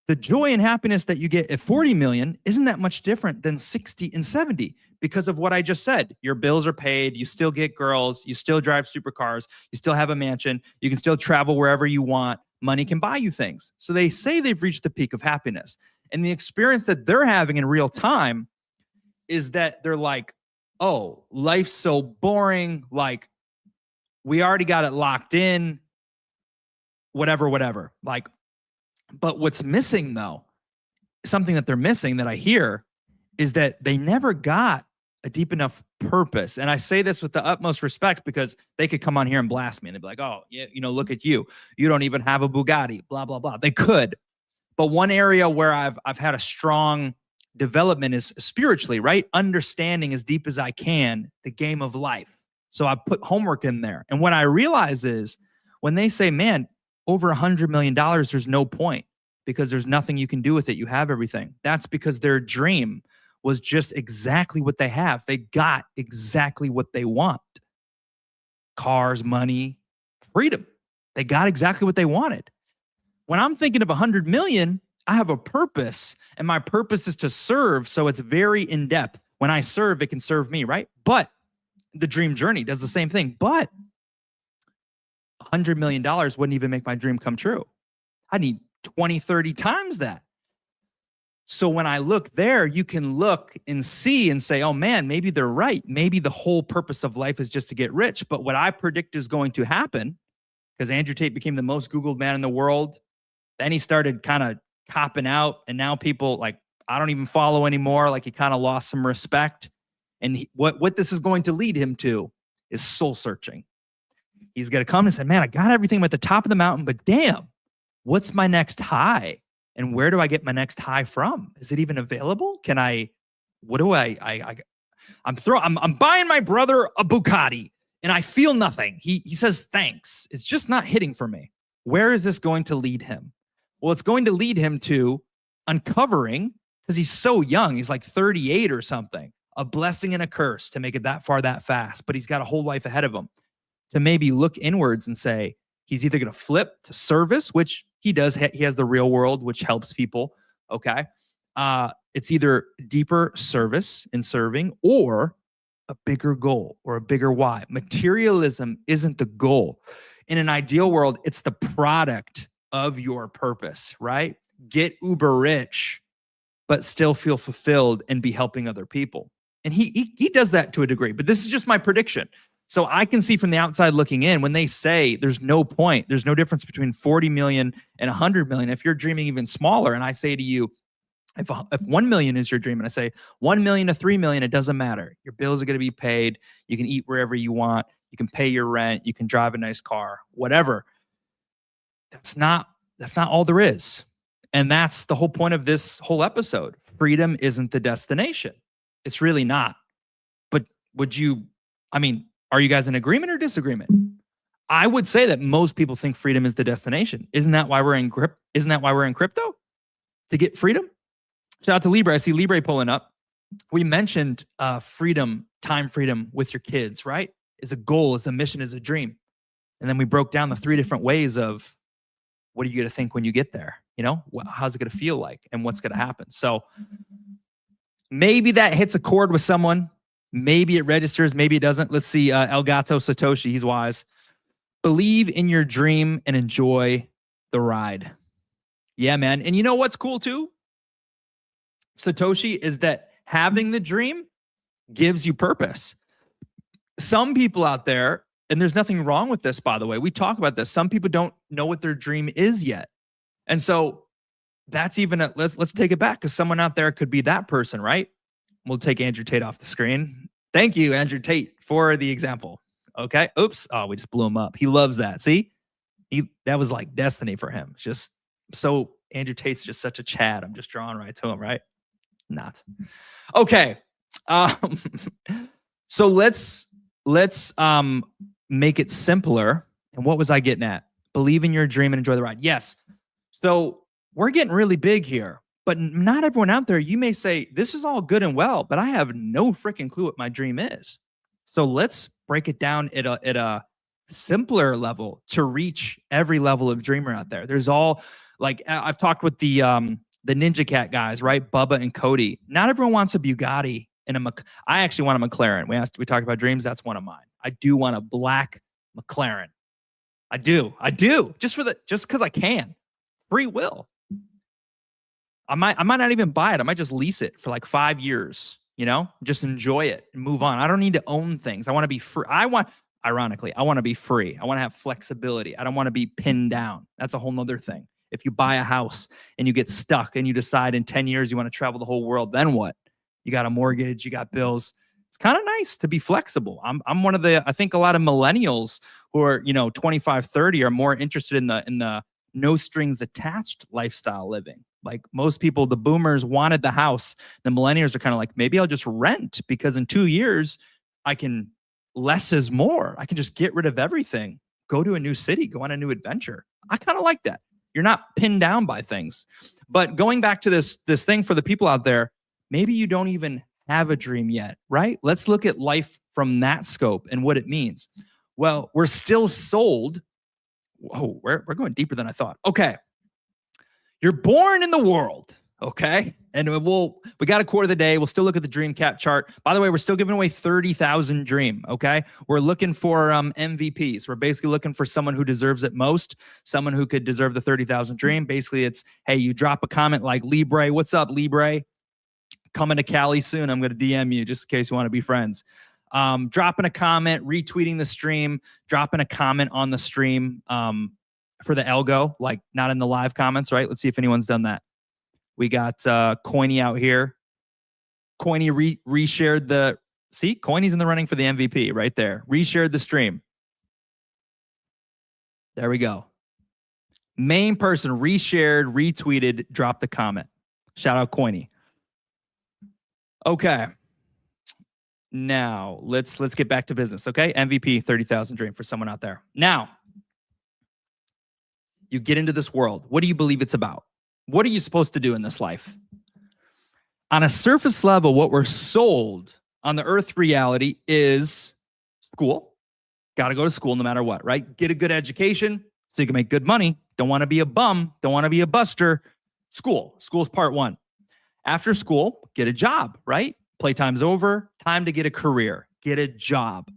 The joy and happiness that you get at 40 million isn't that much different than 60 and 70 because of what I just said. Your bills are paid. You still get girls. You still drive supercars. You still have a mansion. You can still travel wherever you want. Money can buy you things. So they say they've reached the peak of happiness. And the experience that they're having in real time is that they're like, oh, life's so boring. Like, we already got it locked in. Whatever. Like, but what's missing though, something that they're missing that I hear is that they never got a deep enough purpose. And I say this with the utmost respect because they could come on here and blast me and they'd be like, oh, yeah, look at you. You don't even have a Bugatti, blah, blah, blah. They could. But one area where I've had a strong development is spiritually, right? Understanding as deep as I can the game of life. So I put homework in there. And what I realize is when they say, man, over $100 million, there's no point because there's nothing you can do with it. You have everything. That's because their dream was just exactly what they have. They got exactly what they want. Cars, money, freedom. They got exactly what they wanted. When I'm thinking of 100 million, I have a purpose, and my purpose is to serve. So it's very in depth. When I serve, it can serve me, right? But the dream journey does the same thing. But $100 million wouldn't even make my dream come true. I need 20, 30 times that. So when I look there, you can look and see and say, oh man, maybe they're right. Maybe the whole purpose of life is just to get rich. But what I predict is going to happen, because Andrew Tate became the most Googled man in the world. Then he started kind of copping out. And now people like, I don't even follow anymore. Like he kind of lost some respect. And what this is going to lead him to is soul searching. He's going to come and say, man, I got everything. I'm at the top of the mountain, but damn, what's my next high? And where do I get my next high from? Is it even available? Can I, what do I'm buying my brother a Bugatti and I feel nothing. He says, thanks. It's just not hitting for me. Where is this going to lead him? Well, it's going to lead him to uncovering, because he's so young, he's like 38 or something, a blessing and a curse to make it that far, that fast, but he's got a whole life ahead of him to maybe look inwards and say, he's either going to flip to service, which he does. He has the real world, which helps people. Okay. It's either deeper service in serving or a bigger goal or a bigger why. Materialism isn't the goal. In an ideal world, it's the product of your purpose, right? Get uber rich, but still feel fulfilled and be helping other people. And he does that to a degree, but this is just my prediction. So I can see from the outside looking in, when they say there's no point, there's no difference between 40 million and 100 million. If you're dreaming even smaller, and I say to you, if 1 million is your dream, and I say 1 million to 3 million, it doesn't matter. Your bills are going to be paid. You can eat wherever you want. You can pay your rent. You can drive a nice car, whatever. That's not all there is. And that's the whole point of this whole episode. Freedom isn't the destination. It's really not. But are you guys in agreement or disagreement? I would say that most people think freedom is the destination. Isn't that why we're in crypto? To get freedom? Shout out to Libre. I see Libre pulling up. We mentioned freedom, time freedom with your kids, right? Is a goal, is a mission, is a dream. And then we broke down the 3 different ways of what are you going to think when you get there? How's it going to feel like and what's going to happen? So maybe that hits a chord with someone. Maybe it registers, maybe it doesn't. Let's see. El Gato Satoshi, he's wise. Believe in your dream and enjoy the ride. Yeah, man. And you know what's cool too, Satoshi, is that having the dream gives you purpose. Some people out there, and there's nothing wrong with this, by the way. We talk about this. Some people don't know what their dream is yet. And so that's even, let's take it back, because someone out there could be that person, right? We'll take Andrew Tate off the screen. Thank you, Andrew Tate, for the example. Okay. Oops. Oh, we just blew him up. He loves that. See, that was like destiny for him. It's just so Andrew Tate's just such a Chad. I'm just drawing right to him, right? Not. Okay. Um, so let's make it simpler. And what was I getting at? Believe in your dream and enjoy the ride. Yes. So we're getting really big here, but not everyone out there. You may say, this is all good and well, but I have no freaking clue what my dream is. So let's break it down at a simpler level to reach every level of dreamer out there. There's all like I've talked with the Ninja Cat guys, right? Bubba and Cody. Not everyone wants a Bugatti and I actually want a McLaren. We talked about dreams. That's one of mine. I do want a black McLaren. I do. Just because I can. Free will. I might not even buy it. I might just lease it for like 5 years, just enjoy it and move on. I don't need to own things. I want to be free. Ironically, I want to be free. I want to have flexibility. I don't want to be pinned down. That's a whole nother thing. If you buy a house and you get stuck and you decide in 10 years you want to travel the whole world, then what? You got a mortgage, you got bills. It's kind of nice to be flexible. I'm one of I think a lot of millennials who are, 25, 30 are more interested in the no strings attached lifestyle living. Like most people, the boomers wanted the house. The millennials are kind of like, maybe I'll just rent because in 2 years less is more. I can just get rid of everything, go to a new city, go on a new adventure. I kind of like that. You're not pinned down by things. But going back to this thing for the people out there, maybe you don't even have a dream yet, right? Let's look at life from that scope and what it means. Well, we're still sold. Whoa, we're going deeper than I thought. Okay. You're born in the world, okay? And we got a quarter of the day. We'll still look at the dream cap chart. By the way, we're still giving away 30,000 dream, okay? We're looking for MVPs. We're basically looking for someone who deserves it most, someone who could deserve the 30,000 dream. Basically, it's, hey, you drop a comment like Libre. What's up, Libre? Coming to Cali soon. I'm going to DM you just in case you want to be friends. Dropping a comment, retweeting the stream, dropping a comment on the stream for the algo, like not in the live comments, right? Let's see if anyone's done that. We got Coiny out here. Coiny reshared Coiny's in the running for the MVP right there. Reshared the stream. There we go. Main person reshared, retweeted, dropped the comment. Shout out Coiny. Okay. Now let's get back to business. Okay. MVP 30,000 dream for someone out there. Now you get into this world. What do you believe it's about? What are you supposed to do in this life? On a surface level, what we're sold on the earth reality is school. Got to go to school no matter what, right? Get a good education so you can make good money. Don't want to be a bum. Don't want to be a buster. School's part one. After school, get a job, right? Playtime's over. Time to get a career. Get a job.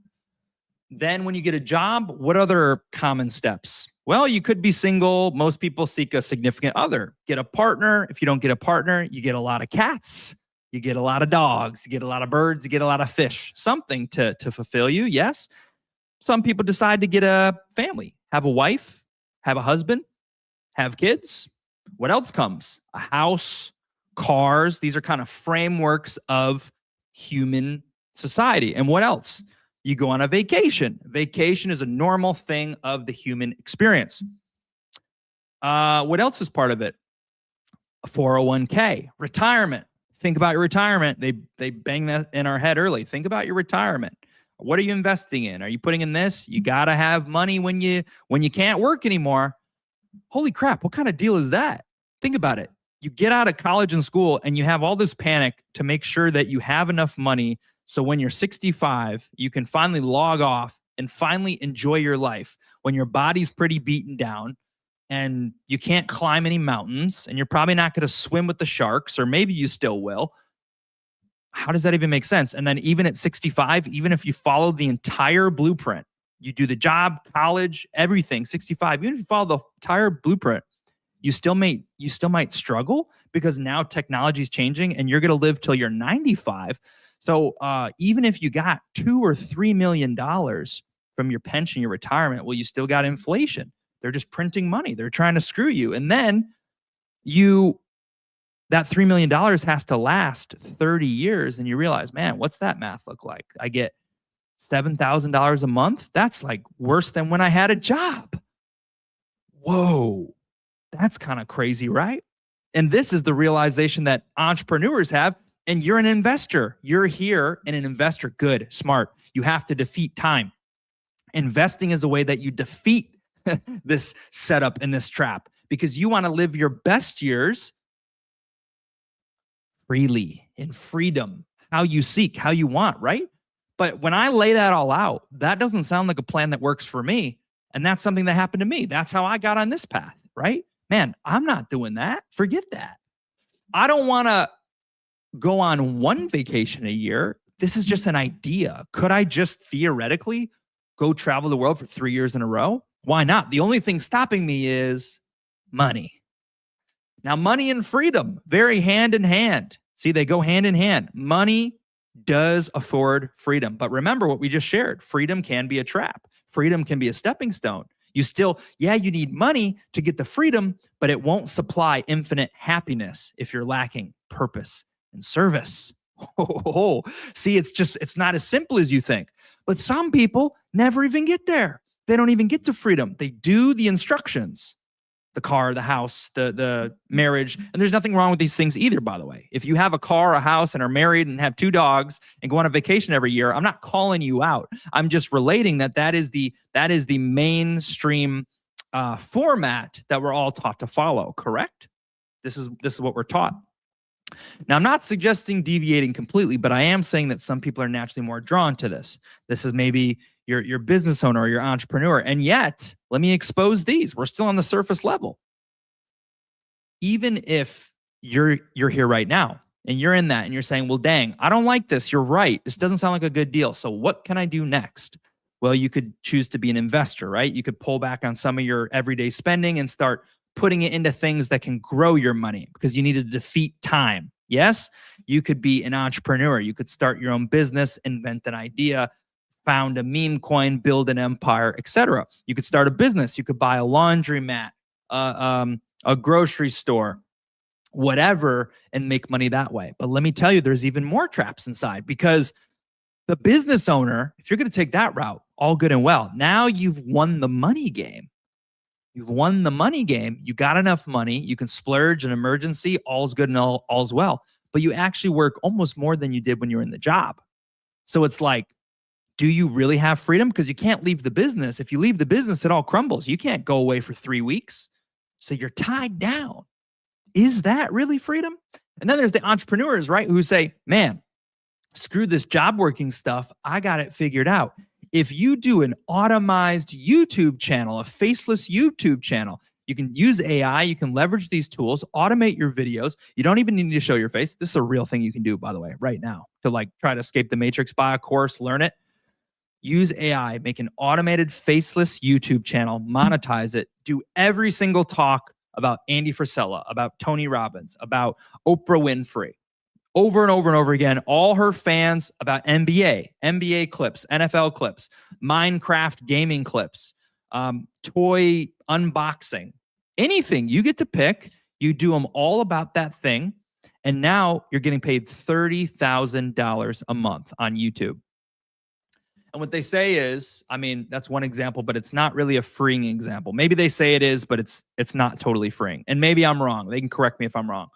Then when you get a job, what other common steps? Well, you could be single. Most people seek a significant other. Get a partner. If you don't get a partner, you get a lot of cats. You get a lot of dogs. You get a lot of birds. You get a lot of fish. Something to fulfill you, yes. Some people decide to get a family. Have a wife. Have a husband. Have kids. What else comes? A house. Cars. These are kind of frameworks of human society. And what else? You go on a vacation. Vacation is a normal thing of the human experience. What else is part of it? A 401k, retirement. Think about your retirement. They bang that in our head early. Think about your retirement. What are you investing in? Are you putting in this? You got to have money when you can't work anymore. Holy crap, what kind of deal is that? Think about it. You get out of college and school and you have all this panic to make sure that you have enough money so when you're 65, you can finally log off and finally enjoy your life when your body's pretty beaten down and you can't climb any mountains and you're probably not going to swim with the sharks, or maybe you still will. How does that even make sense? And then even at 65, even if you follow the entire blueprint, you do the job, college, everything, 65, even if you follow the entire blueprint, you still might struggle because now technology is changing and you're going to live till you're 95. So even if you got $2 or $3 million from your pension, your retirement, well, you still got inflation. They're just printing money. They're trying to screw you. And then you that $3 million has to last 30 years. And you realize, man, what's that math look like? I get $7,000 a month. That's like worse than when I had a job. Whoa, that's kind of crazy, right? And this is the realization that entrepreneurs have. And you're an investor. You're here and an investor. Good, smart. You have to defeat time. Investing is a way that you defeat this setup and this trap, because you want to live your best years freely, in freedom, how you seek, how you want, right? But when I lay that all out, that doesn't sound like a plan that works for me. And that's something that happened to me. That's how I got on this path, right? Man, I'm not doing that. Forget that. I don't want to go on one vacation a year. This is just an idea. Could I just theoretically go travel the world for 3 years in a row? Why not? The only thing stopping me is money. Now, money and freedom, very hand in hand. See, they go hand in hand. Money does afford freedom. But remember what we just shared. Freedom can be a trap. Freedom can be a stepping stone. You still, you need money to get the freedom, but it won't supply infinite happiness if you're lacking purpose and service. Oh, see, it's not as simple as you think. But some people never even get there. They don't even get to freedom. They do the instructions. The car, the house, the marriage. And there's nothing wrong with these things either, by the way. If you have a car, a house, and are married and have 2 dogs and go on a vacation every year, I'm not calling you out. I'm just relating that is the mainstream format that we're all taught to follow, correct? This is what we're taught. Now, I'm not suggesting deviating completely, but I am saying that some people are naturally more drawn to this. This is maybe your business owner or your entrepreneur. And yet, let me expose these. We're still on the surface level. Even if you're here right now and you're in that and you're saying, well, dang, I don't like this. You're right. This doesn't sound like a good deal. So what can I do next? Well, you could choose to be an investor, right? You could pull back on some of your everyday spending and start putting it into things that can grow your money, because you need to defeat time. Yes, you could be an entrepreneur. You could start your own business, invent an idea, found a meme coin, build an empire, etc. You could start a business. You could buy a laundromat, a grocery store, whatever, and make money that way. But let me tell you, there's even more traps inside, because the business owner, if you're going to take that route, all good and well. Now you've won the money game. You've won the money game. You got enough money. You can splurge an emergency. All's good and all's well. But you actually work almost more than you did when you were in the job. So it's like, do you really have freedom? Because you can't leave the business. If you leave the business, it all crumbles. You can't go away for 3 weeks. So you're tied down. Is that really freedom? And then there's the entrepreneurs, right, who say, man, screw this job working stuff. I got it figured out. If you do an automized YouTube channel, a faceless YouTube channel, you can use AI, you can leverage these tools, automate your videos. You don't even need to show your face. This is a real thing you can do, by the way, right now, to like try to escape the matrix, buy a course, learn it. Use AI, make an automated faceless YouTube channel, monetize it, do every single talk about Andy Frisella, about Tony Robbins, about Oprah Winfrey, over and over and over again, all her fans about NBA clips, NFL clips, Minecraft gaming clips, toy unboxing, anything you get to pick. You do them all about that thing. And now you're getting paid $30,000 a month on YouTube. And what they say is, I mean, that's one example, but it's not really a freeing example. Maybe they say it is, but it's not totally freeing. And maybe I'm wrong. They can correct me if I'm wrong.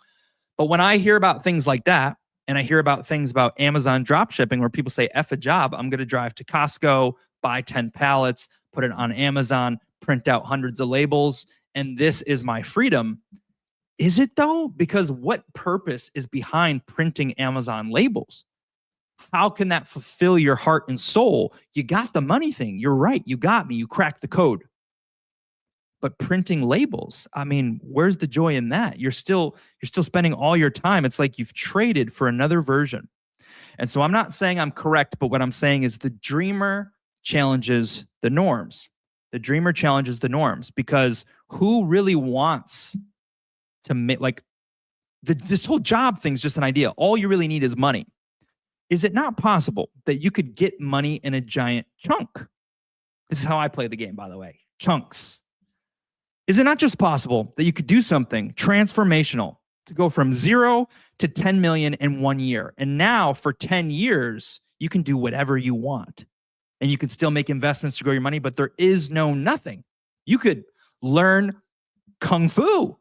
But when I hear about things like that, and I hear about things about Amazon drop shipping where people say, F a job, I'm going to drive to Costco, buy 10 pallets, put it on Amazon, print out hundreds of labels, and this is my freedom. Is it though? Because what purpose is behind printing Amazon labels? How can that fulfill your heart and soul? You got the money thing. You're right. You got me. You cracked the code. But printing labels, I mean, where's the joy in that? You're still spending all your time. It's like you've traded for another version. And so I'm not saying I'm correct, but what I'm saying is the dreamer challenges the norms. The dreamer challenges the norms, because who really wants to make, like, this whole job thing is just an idea. All you really need is money. Is it not possible that you could get money in a giant chunk? This is how I play the game, by the way. Chunks. Is it not just possible that you could do something transformational to go from 0 to 10 million in 1 year. And now for 10 years, you can do whatever you want. And you can still make investments to grow your money, but there is no nothing. You could learn Kung Fu.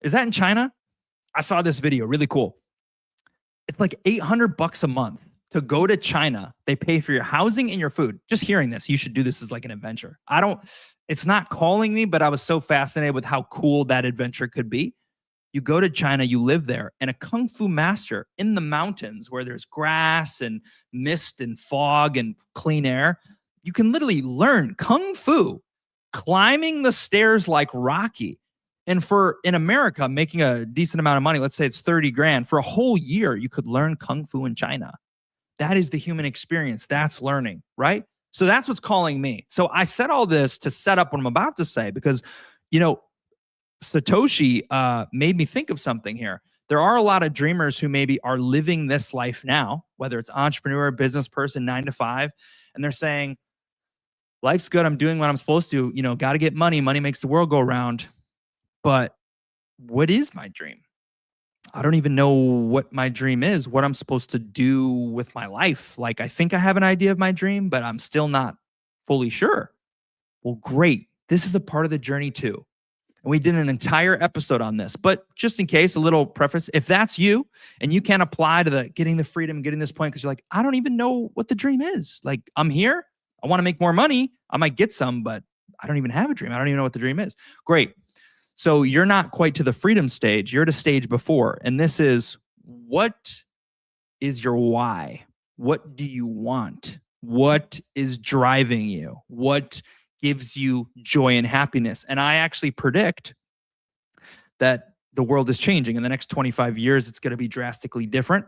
Is that in China? I saw this video, really cool. It's like $800 a month to go to China. They pay for your housing and your food. Just hearing this, you should do this as like an adventure. It's not calling me, but I was so fascinated with how cool that adventure could be. You go to China, you live there, and a Kung Fu master in the mountains where there's grass and mist and fog and clean air, you can literally learn Kung Fu, climbing the stairs like Rocky. And in America, making a decent amount of money, let's say it's 30 grand, for a whole year, you could learn Kung Fu in China. That is the human experience. That's learning, right? So that's what's calling me. So I said all this to set up what I'm about to say because, Satoshi made me think of something here. There are a lot of dreamers who maybe are living this life now, whether it's entrepreneur, business person, 9 to 5, and they're saying, life's good. I'm doing what I'm supposed to, got to get money. Money makes the world go round. But what is my dream? I don't even know what my dream is, what I'm supposed to do with my life. Like, I think I have an idea of my dream, but I'm still not fully sure. Well, great. This is a part of the journey too. And we did an entire episode on this, but just in case, a little preface, if that's you and you can't apply to getting the freedom, getting this point, because you're like, I don't even know what the dream is. Like, I'm here. I want to make more money. I might get some, but I don't even have a dream. I don't even know what the dream is. Great. So you're not quite to the freedom stage. You're at a stage before. And this is, what is your why? What do you want? What is driving you? What gives you joy and happiness? And I actually predict that the world is changing. In the next 25 years, it's going to be drastically different.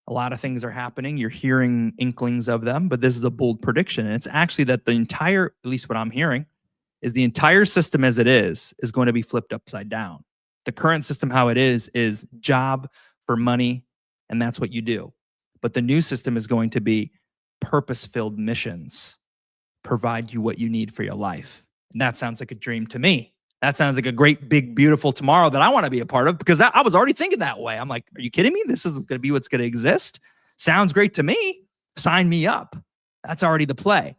A lot of things are happening. You're hearing inklings of them, but this is a bold prediction. And it's actually that the entire, at least what I'm hearing, is the entire system as it is going to be flipped upside down. The current system, how it is job for money, and that's what you do. But the new system is going to be purpose-filled missions, provide you what you need for your life. And that sounds like a dream to me. That sounds like a great, big, beautiful tomorrow that I want to be a part of, because I was already thinking that way. I'm like, are you kidding me? This is going to be what's going to exist? Sounds great to me. Sign me up. That's already the play.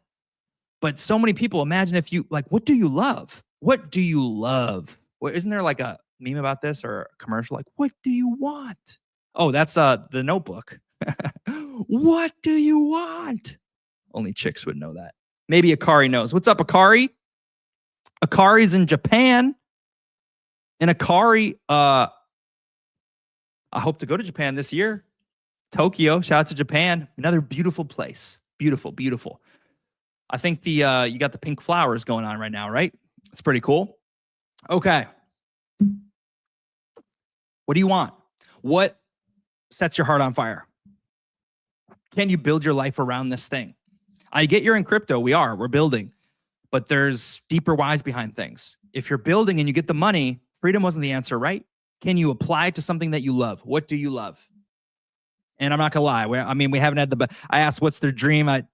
But so many people, imagine if you, like, what do you love? What do you love? Well, isn't there like a meme about this or a commercial? Like, what do you want? Oh, that's the Notebook. What do you want? Only chicks would know that. Maybe Akari knows. What's up, Akari? Akari's in Japan. And Akari, I hope to go to Japan this year. Tokyo, shout out to Japan. Another beautiful place. Beautiful, beautiful. I think you got the pink flowers going on right now, right? It's pretty cool. Okay. What do you want? What sets your heart on fire? Can you build your life around this thing? I get you're in crypto. We're building. But there's deeper whys behind things. If you're building and you get the money, freedom wasn't the answer, right? Can you apply it to something that you love? What do you love? And I'm not gonna lie. We haven't had I asked what's their dream. I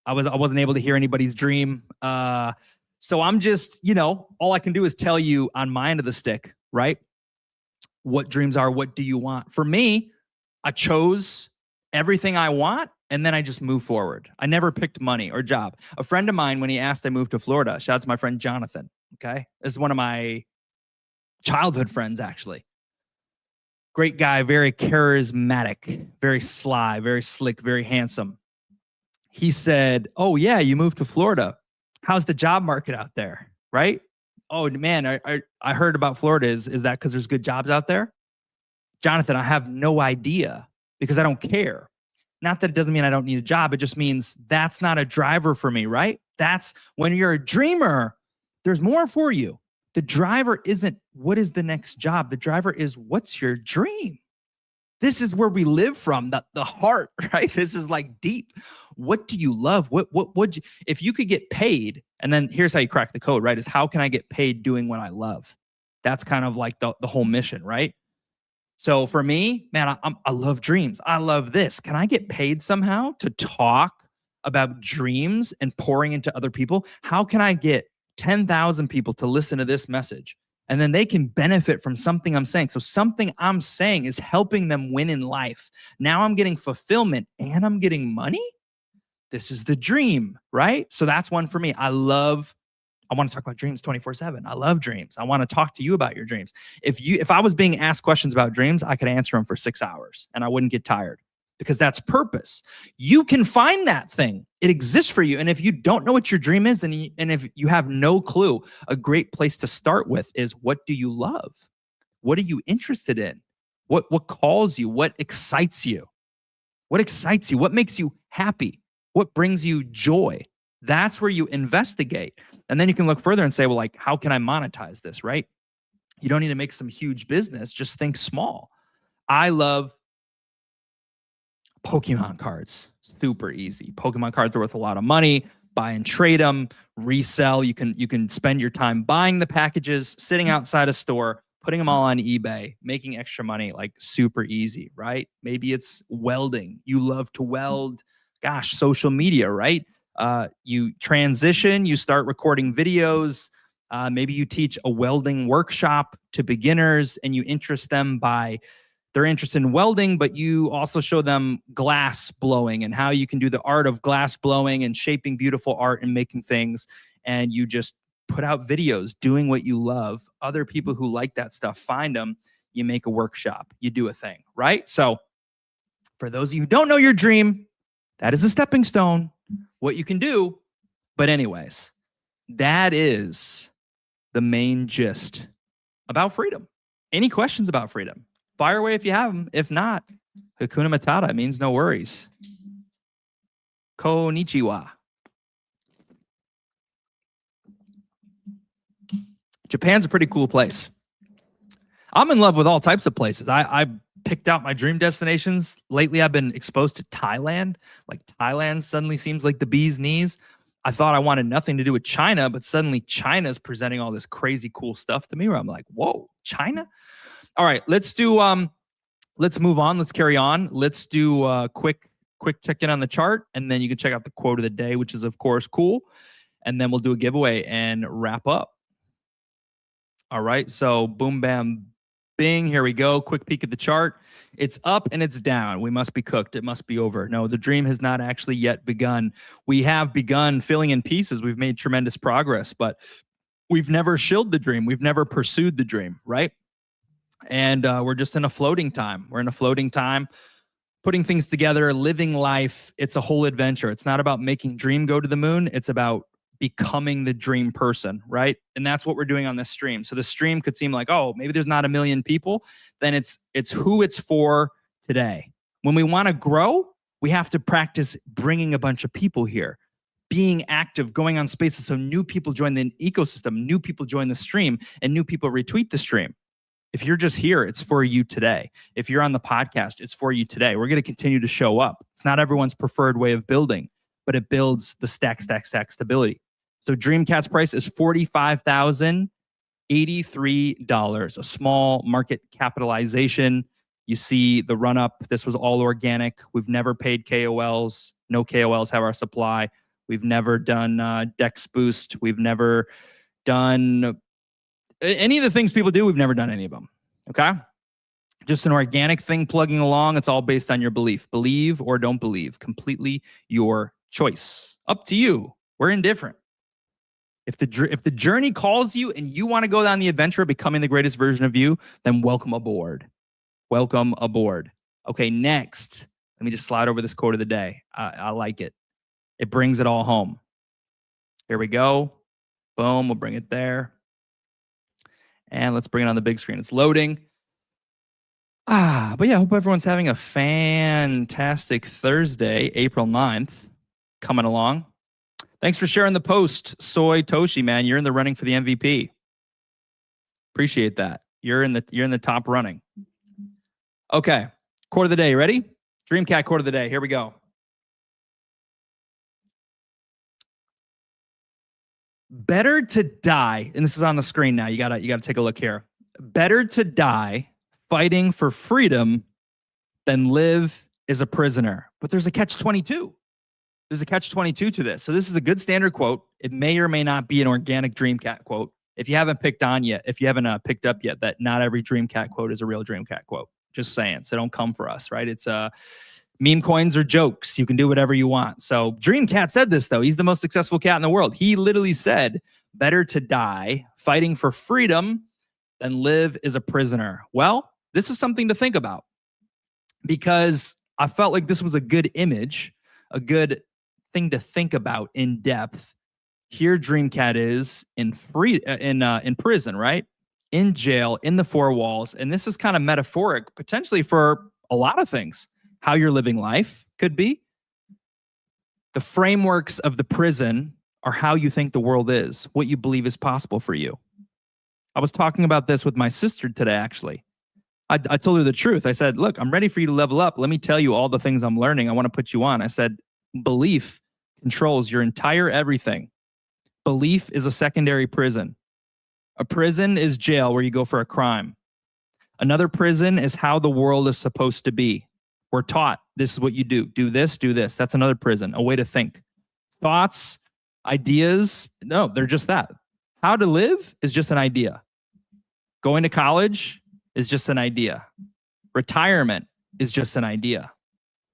wasn't able to hear anybody's dream. So I'm just, all I can do is tell you on my end of the stick, right? What dreams are, what do you want? For me, I chose everything I want, and then I just move forward. I never picked money or job. A friend of mine, when he asked, I moved to Florida. Shout out to my friend Jonathan. Okay. This is one of my childhood friends, actually. Great guy, very charismatic, very sly, very slick, very handsome. He said, oh, yeah, you moved to Florida. How's the job market out there? Right? Oh, man, I heard about Florida. Is that because there's good jobs out there? Jonathan, I have no idea because I don't care. Not that it doesn't mean I don't need a job. It just means that's not a driver for me, right? That's when you're a dreamer, there's more for you. The driver isn't what is the next job. The driver is what's your dream? This is where we live from, the heart, right? This is like deep. What do you love? What would you, if you could get paid, and then here's how you crack the code, right? Is how can I get paid doing what I love? That's kind of like the whole mission, right? So for me, man, I love dreams. I love this. Can I get paid somehow to talk about dreams and pouring into other people? How can I get 10,000 people to listen to this message And then they can benefit from something I'm saying. So something I'm saying is helping them win in life. Now I'm getting fulfillment and I'm getting money. This is the dream, right? So that's one for me. I want to talk about dreams 24/7. I love dreams. I want to talk to you about your dreams. If I was being asked questions about dreams, I could answer them for 6 hours and I wouldn't get tired, because that's purpose. You can find that thing. It exists for you. And if you don't know what your dream is, and if you have no clue, a great place to start with is, what do you love? What are you interested in? What calls you? What excites you? What excites you? What makes you happy? What brings you joy? That's where you investigate. And then you can look further and say, well, like, how can I monetize this, right? You don't need to make some huge business. Just think small. I love Pokemon cards. Super easy. Pokemon cards are worth a lot of money. Buy and trade them, resell. You can spend your time buying the packages, sitting outside a store, putting them all on eBay, making extra money, like super easy, right? Maybe it's welding. You love to weld. Gosh, social media, right? You transition, you start recording videos. Maybe you teach a welding workshop to beginners and you interest them by, they're interested in welding, but you also show them glass blowing and how you can do the art of glass blowing and shaping beautiful art and making things. And you just put out videos doing what you love. Other people who like that stuff, find them, you make a workshop, you do a thing, right? So for those of you who don't know your dream, that is a stepping stone, what you can do. But anyways, that is the main gist about freedom. Any questions about freedom? Fire away if you have them. If not, Hakuna Matata means no worries. Konnichiwa. Japan's a pretty cool place. I'm in love with all types of places. I picked out my dream destinations. Lately, I've been exposed to Thailand. Like, Thailand suddenly seems like the bee's knees. I thought I wanted nothing to do with China, but suddenly China's presenting all this crazy cool stuff to me where I'm like, whoa, China? All right, let's move on. Let's carry on. Let's do a quick check-in on the chart, and then you can check out the quote of the day, which is, of course, cool. And then we'll do a giveaway and wrap up. All right, so boom, bam, bing, here we go. Quick peek at the chart. It's up and it's down. We must be cooked. It must be over. No, the dream has not actually yet begun. We have begun filling in pieces. We've made tremendous progress, but we've never shilled the dream. We've never pursued the dream, right? And we're just in a floating time. We're in a floating time, putting things together, living life. It's a whole adventure. It's not about making dream go to the moon. It's about becoming the dream person, right? And that's what we're doing on this stream. So the stream could seem like, oh, maybe there's not 1 million people. Then it's who it's for today. When we want to grow, we have to practice bringing a bunch of people here, being active, going on spaces so new people join the ecosystem, new people join the stream, and new people retweet the stream. If you're just here, it's for you today. If you're on the podcast, it's for you today. We're going to continue to show up. It's not everyone's preferred way of building, but it builds the stack stability. So Dreamcat's price is $45,083, a small market capitalization. You see the run up. This was all organic. We've never paid KOLs. No KOLs have our supply. We've never done Dex Boost. We've never done any of the things people do. We've never done any of them. Okay. Just an organic thing plugging along. It's all based on your belief. Believe or don't believe. Completely your choice. Up to you. We're indifferent. If the journey calls you and you want to go down the adventure of becoming the greatest version of you, then welcome aboard. Welcome aboard. Okay, next. Let me just slide over this quote of the day. I like it. It brings it all home. Here we go. Boom. We'll bring it there. And let's bring it on the big screen. It's loading. But yeah, I hope everyone's having a fantastic Thursday, April 9th, coming along. Thanks for sharing the post, Soy Toshi, man. You're in the running for the MVP. Appreciate that. You're in the top running. Okay, quote of the day. Ready? Dreamcat quote of the day. Here we go. Better to die, and this is on the screen now. You gotta take a look here. Better to die fighting for freedom than live as a prisoner. But there's a catch-22. There's a catch-22 to this. So this is a good standard quote. It may or may not be an organic Dreamcat quote. If you haven't picked up yet, that not every Dreamcat quote is a real Dreamcat quote. Just saying. So don't come for us, right? It's meme coins are jokes. You can do whatever you want. So Dreamcat said this, though. He's the most successful cat in the world. He literally said, better to die fighting for freedom than live as a prisoner. Well, this is something to think about, because I felt like this was a good image, a good thing to think about in depth. Here Dreamcat is in prison, right? In jail, in the four walls. And this is kind of metaphoric, potentially, for a lot of things. How you're living life could be. The frameworks of the prison are how you think the world is, what you believe is possible for you. I was talking about this with my sister today, actually. I told her the truth. I said, look, I'm ready for you to level up. Let me tell you all the things I'm learning. I want to put you on. I said, belief controls your entire everything. Belief is a secondary prison. A prison is jail where you go for a crime. Another prison is how the world is supposed to be. We're taught this is what you do. Do this, do this. That's another prison, a way to think. Thoughts, ideas, no, they're just that. How to live is just an idea. Going to college is just an idea. Retirement is just an idea.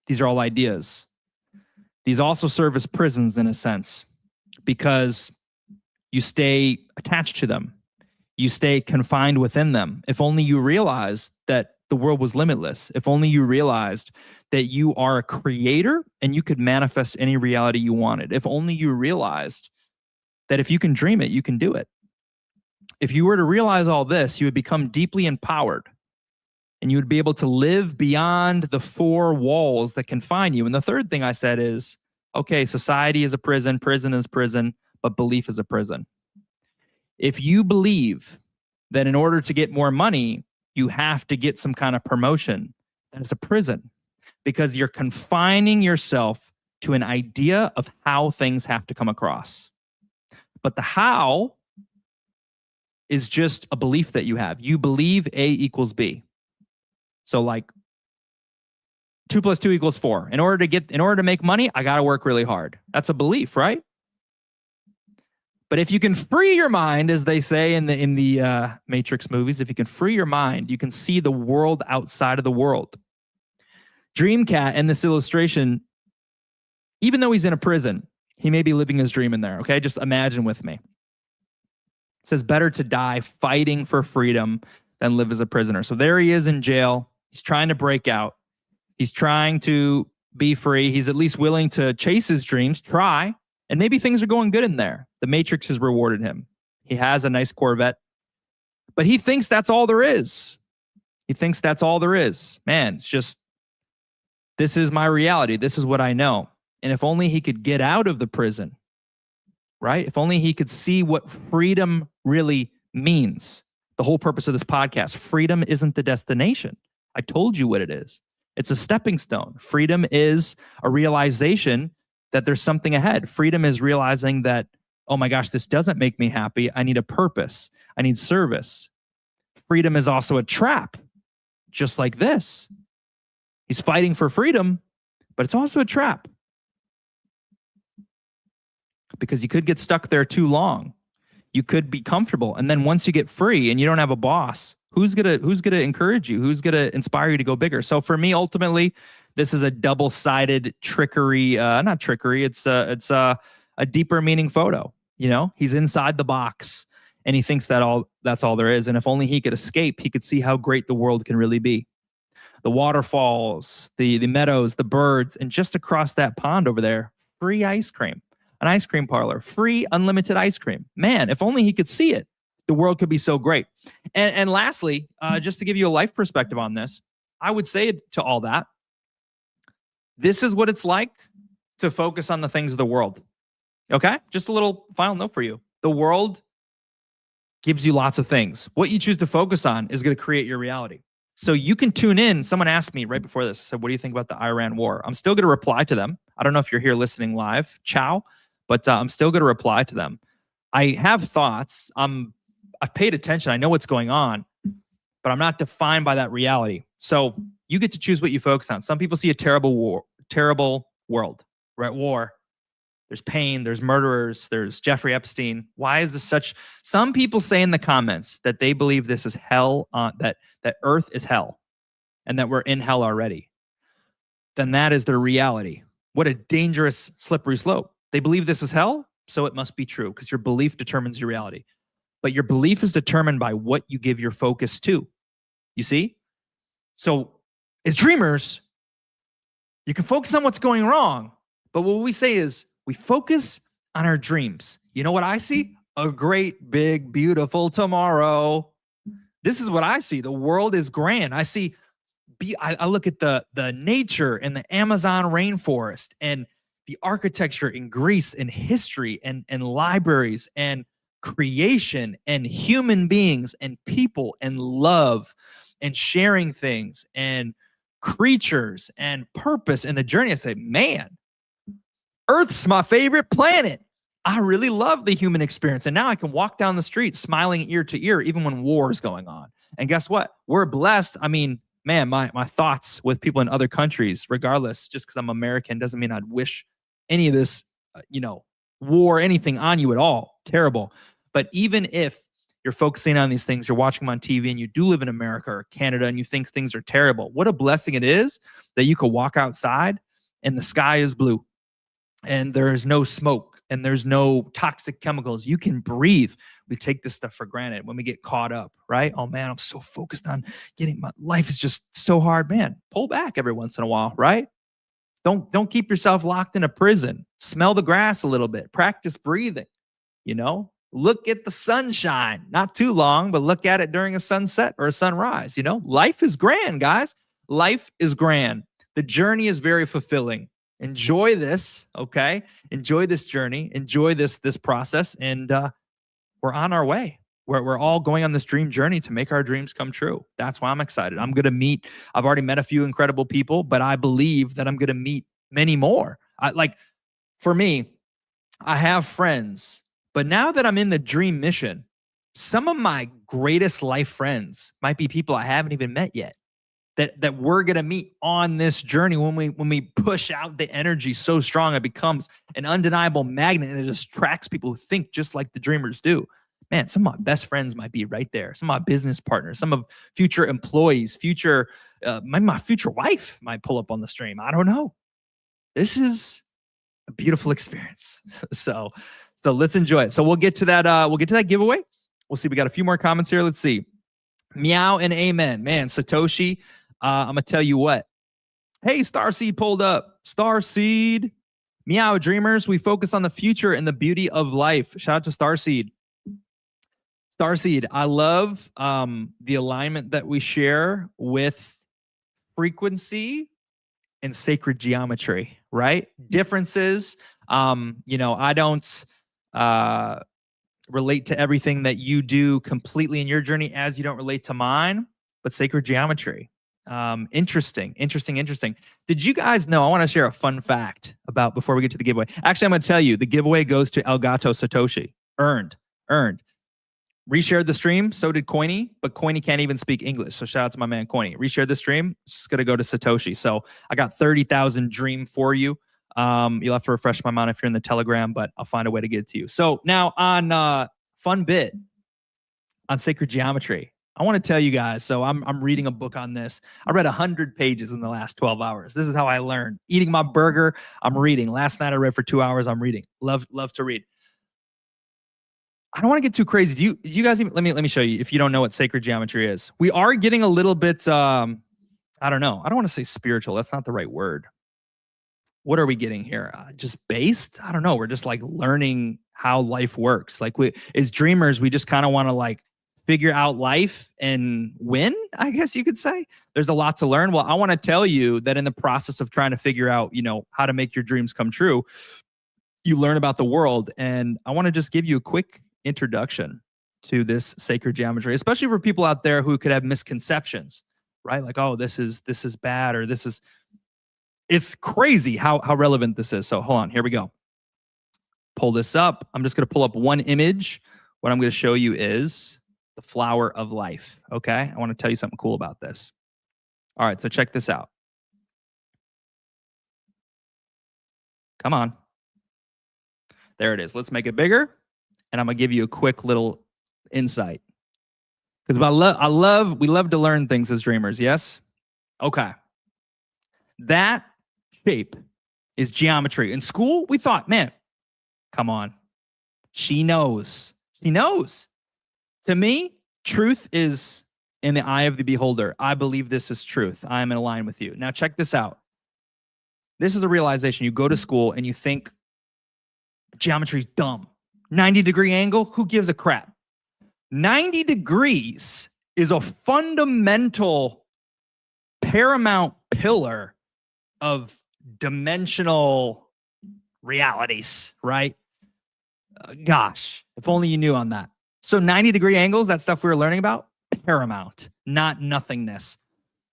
These are all ideas. These also serve as prisons in a sense, because you stay attached to them. You stay confined within them. If only you realized that the world was limitless. If only you realized that you are a creator and you could manifest any reality you wanted. If only you realized that if you can dream it, you can do it. If you were to realize all this, you would become deeply empowered, and you would be able to live beyond the four walls that confine you. And the third thing I said is, okay, society is a prison, prison is prison, but belief is a prison. If you believe that in order to get more money, you have to get some kind of promotion, that is a prison, because you're confining yourself to an idea of how things have to come across. But the how is just a belief that you have. You believe A equals B. So like 2 + 2 = 4. In order to make money, I got to work really hard. That's a belief, right? But if you can free your mind, as they say in the Matrix movies, if you can free your mind, you can see the world outside of the world. Dreamcat in this illustration, even though he's in a prison, he may be living his dream in there. Okay, just imagine with me. It says, better to die fighting for freedom than live as a prisoner. So there he is in jail. He's trying to break out. He's trying to be free. He's at least willing to chase his dreams, try, and maybe things are going good in there. The Matrix has rewarded him. He has a nice Corvette, but he thinks that's all there is. He thinks that's all there is. Man, it's just, this is my reality. This is what I know. And if only he could get out of the prison, right? If only he could see what freedom really means. The whole purpose of this podcast, freedom isn't the destination. I told you what it is. It's a stepping stone. Freedom is a realization that there's something ahead. Freedom is realizing that, oh my gosh, this doesn't make me happy. I need a purpose. I need service. Freedom is also a trap, just like this. He's fighting for freedom, but it's also a trap, because you could get stuck there too long. You could be comfortable, and then once you get free and you don't have a boss, who's gonna encourage you? Who's gonna inspire you to go bigger? So for me, ultimately, this is a double-sided trickery. Not trickery. It's a deeper meaning photo. You know, he's inside the box, and he thinks that's all there is. And if only he could escape, he could see how great the world can really be. The waterfalls, the meadows, the birds, and just across that pond over there, free ice cream. An ice cream parlor, free unlimited ice cream. Man, if only he could see it, the world could be so great. And lastly, just to give you a life perspective on this, I would say to all that, this is what it's like to focus on the things of the world. Okay? Just a little final note for you. The world gives you lots of things. What you choose to focus on is going to create your reality. So you can tune in. Someone asked me right before this, I said, what do you think about the Iran war? I'm still going to reply to them. I don't know if you're here listening live. Ciao. But I'm still going to reply to them. I have thoughts. I've paid attention. I know what's going on, but I'm not defined by that reality. So you get to choose what you focus on. Some people see a terrible world, right? War. There's pain, there's murderers, there's Jeffrey Epstein. Why is this such? Some people say in the comments that they believe this is hell, that Earth is hell and that we're in hell already. Then that is their reality. What a dangerous, slippery slope. They believe this is hell, so it must be true because your belief determines your reality. But your belief is determined by what you give your focus to. You see? So as dreamers, you can focus on what's going wrong, but what we say is we focus on our dreams. You know what I see? A great, big, beautiful tomorrow. This is what I see. The world is grand. I see, I look at the nature and the Amazon rainforest and the architecture in Greece and history and libraries and creation and human beings and people and love and sharing things and creatures and purpose and the journey. I say, man, Earth's my favorite planet. I really love the human experience. And now I can walk down the street smiling ear to ear, even when war is going on. And guess what? We're blessed. I mean, man, my thoughts with people in other countries, regardless, just because I'm American doesn't mean I'd wish any of this, war, anything on you at all. Terrible. But even if you're focusing on these things, you're watching them on TV and you do live in America or Canada and you think things are terrible, what a blessing it is that you could walk outside and the sky is blue and there's no smoke and there's no toxic chemicals. You can breathe. We take this stuff for granted when we get caught up, right? Oh man, I'm so focused on my life is just so hard. Man, pull back every once in a while, right? Don't keep yourself locked in a prison. Smell the grass a little bit. Practice breathing, Look at the sunshine. Not too long, but look at it during a sunset or a sunrise, Life is grand, guys. Life is grand. The journey is very fulfilling. Enjoy this, okay? Enjoy this journey. Enjoy this process, and we're on our way. We're all going on this dream journey to make our dreams come true. That's why I'm excited. I've already met a few incredible people, but I believe that I'm going to meet many more. For me, I have friends, but now that I'm in the dream mission, some of my greatest life friends might be people I haven't even met yet. That we're gonna meet on this journey when we push out the energy so strong, it becomes an undeniable magnet and it just attracts people who think just like the dreamers do. Man, some of my best friends might be right there. Some of my business partners, some of future employees, my future wife might pull up on the stream. I don't know. This is a beautiful experience. So let's enjoy it. So we'll get to that. We'll get to that giveaway. We'll see. We got a few more comments here. Let's see. Meow and amen. Man, Satoshi. I'm gonna tell you what. Hey, Starseed pulled up. Starseed. Meow dreamers. We focus on the future and the beauty of life. Shout out to Starseed. Starseed, I love the alignment that we share with frequency and sacred geometry, right? Differences. I don't relate to everything that you do completely in your journey as you don't relate to mine, but sacred geometry. Interesting. Did you guys know, I want to share a fun fact before we get to the giveaway. Actually, I'm going to tell you, the giveaway goes to Elgato Satoshi. Earned. Reshared the stream, so did Coiny, but Coiny can't even speak English. So shout out to my man Coiny. Reshared the stream, it's going to go to Satoshi. So I got 30,000 dream for you. You'll have to refresh my mind if you're in the Telegram, but I'll find a way to get it to you. So now on fun bit on sacred geometry, I want to tell you guys. So I'm reading a book on this. I read 100 pages in the last 12 hours. This is how I learned. Eating my burger, I'm reading. Last night I read for 2 hours. I'm reading. Love to read. I don't want to get too crazy. Do you guys even, let me show you if you don't know what sacred geometry is. We are getting a little bit I don't know. I don't want to say spiritual. That's not the right word. What are we getting here? Just based? I don't know. We're just like learning how life works. Like as dreamers, we just kind of want to figure out life and win, I guess you could say. There's a lot to learn. Well, I want to tell you that in the process of trying to figure out, how to make your dreams come true, you learn about the world. And I want to just give you a quick introduction to this sacred geometry, especially for people out there who could have misconceptions, right? Like, oh, this is bad, or it's crazy how relevant this is. So hold on, here we go. Pull this up. I'm just going to pull up one image. What I'm going to show you is the flower of life. Okay. I want to tell you something cool about this. All right. So check this out. Come on. There it is. Let's make it bigger. And I'm going to give you a quick little insight. Because we love to learn things as dreamers, yes? Okay. That shape is geometry. In school, we thought, man, come on. She knows. She knows. To me, truth is in the eye of the beholder. I believe this is truth. I am in line with you. Now, check this out. This is a realization. You go to school and you think geometry is dumb. 90-degree angle, who gives a crap? 90 degrees is a fundamental, paramount pillar of dimensional realities, right? Gosh, if only you knew on that. So 90-degree angles, that stuff we were learning about, paramount, not nothingness.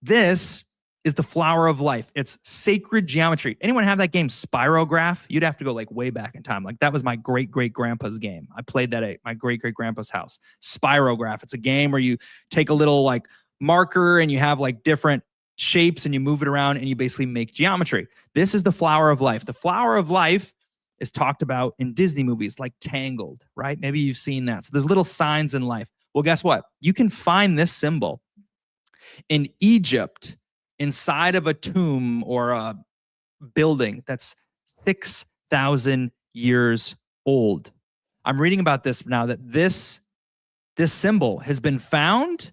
This is the flower of life. It's sacred geometry. Anyone have that game Spirograph? You'd have to go like way back in time. Like that was my great-great-grandpa's game. I played that at my great-great-grandpa's house. Spirograph. It's a game where you take a little like marker and you have like different shapes and you move it around and you basically make geometry. This is the flower of life. The flower of life is talked about in Disney movies like Tangled, right? Maybe you've seen that. So there's little signs in life. Well, guess what? You can find this symbol in Egypt inside of a tomb or a building that's 6,000 years old. I'm reading about this now that this symbol has been found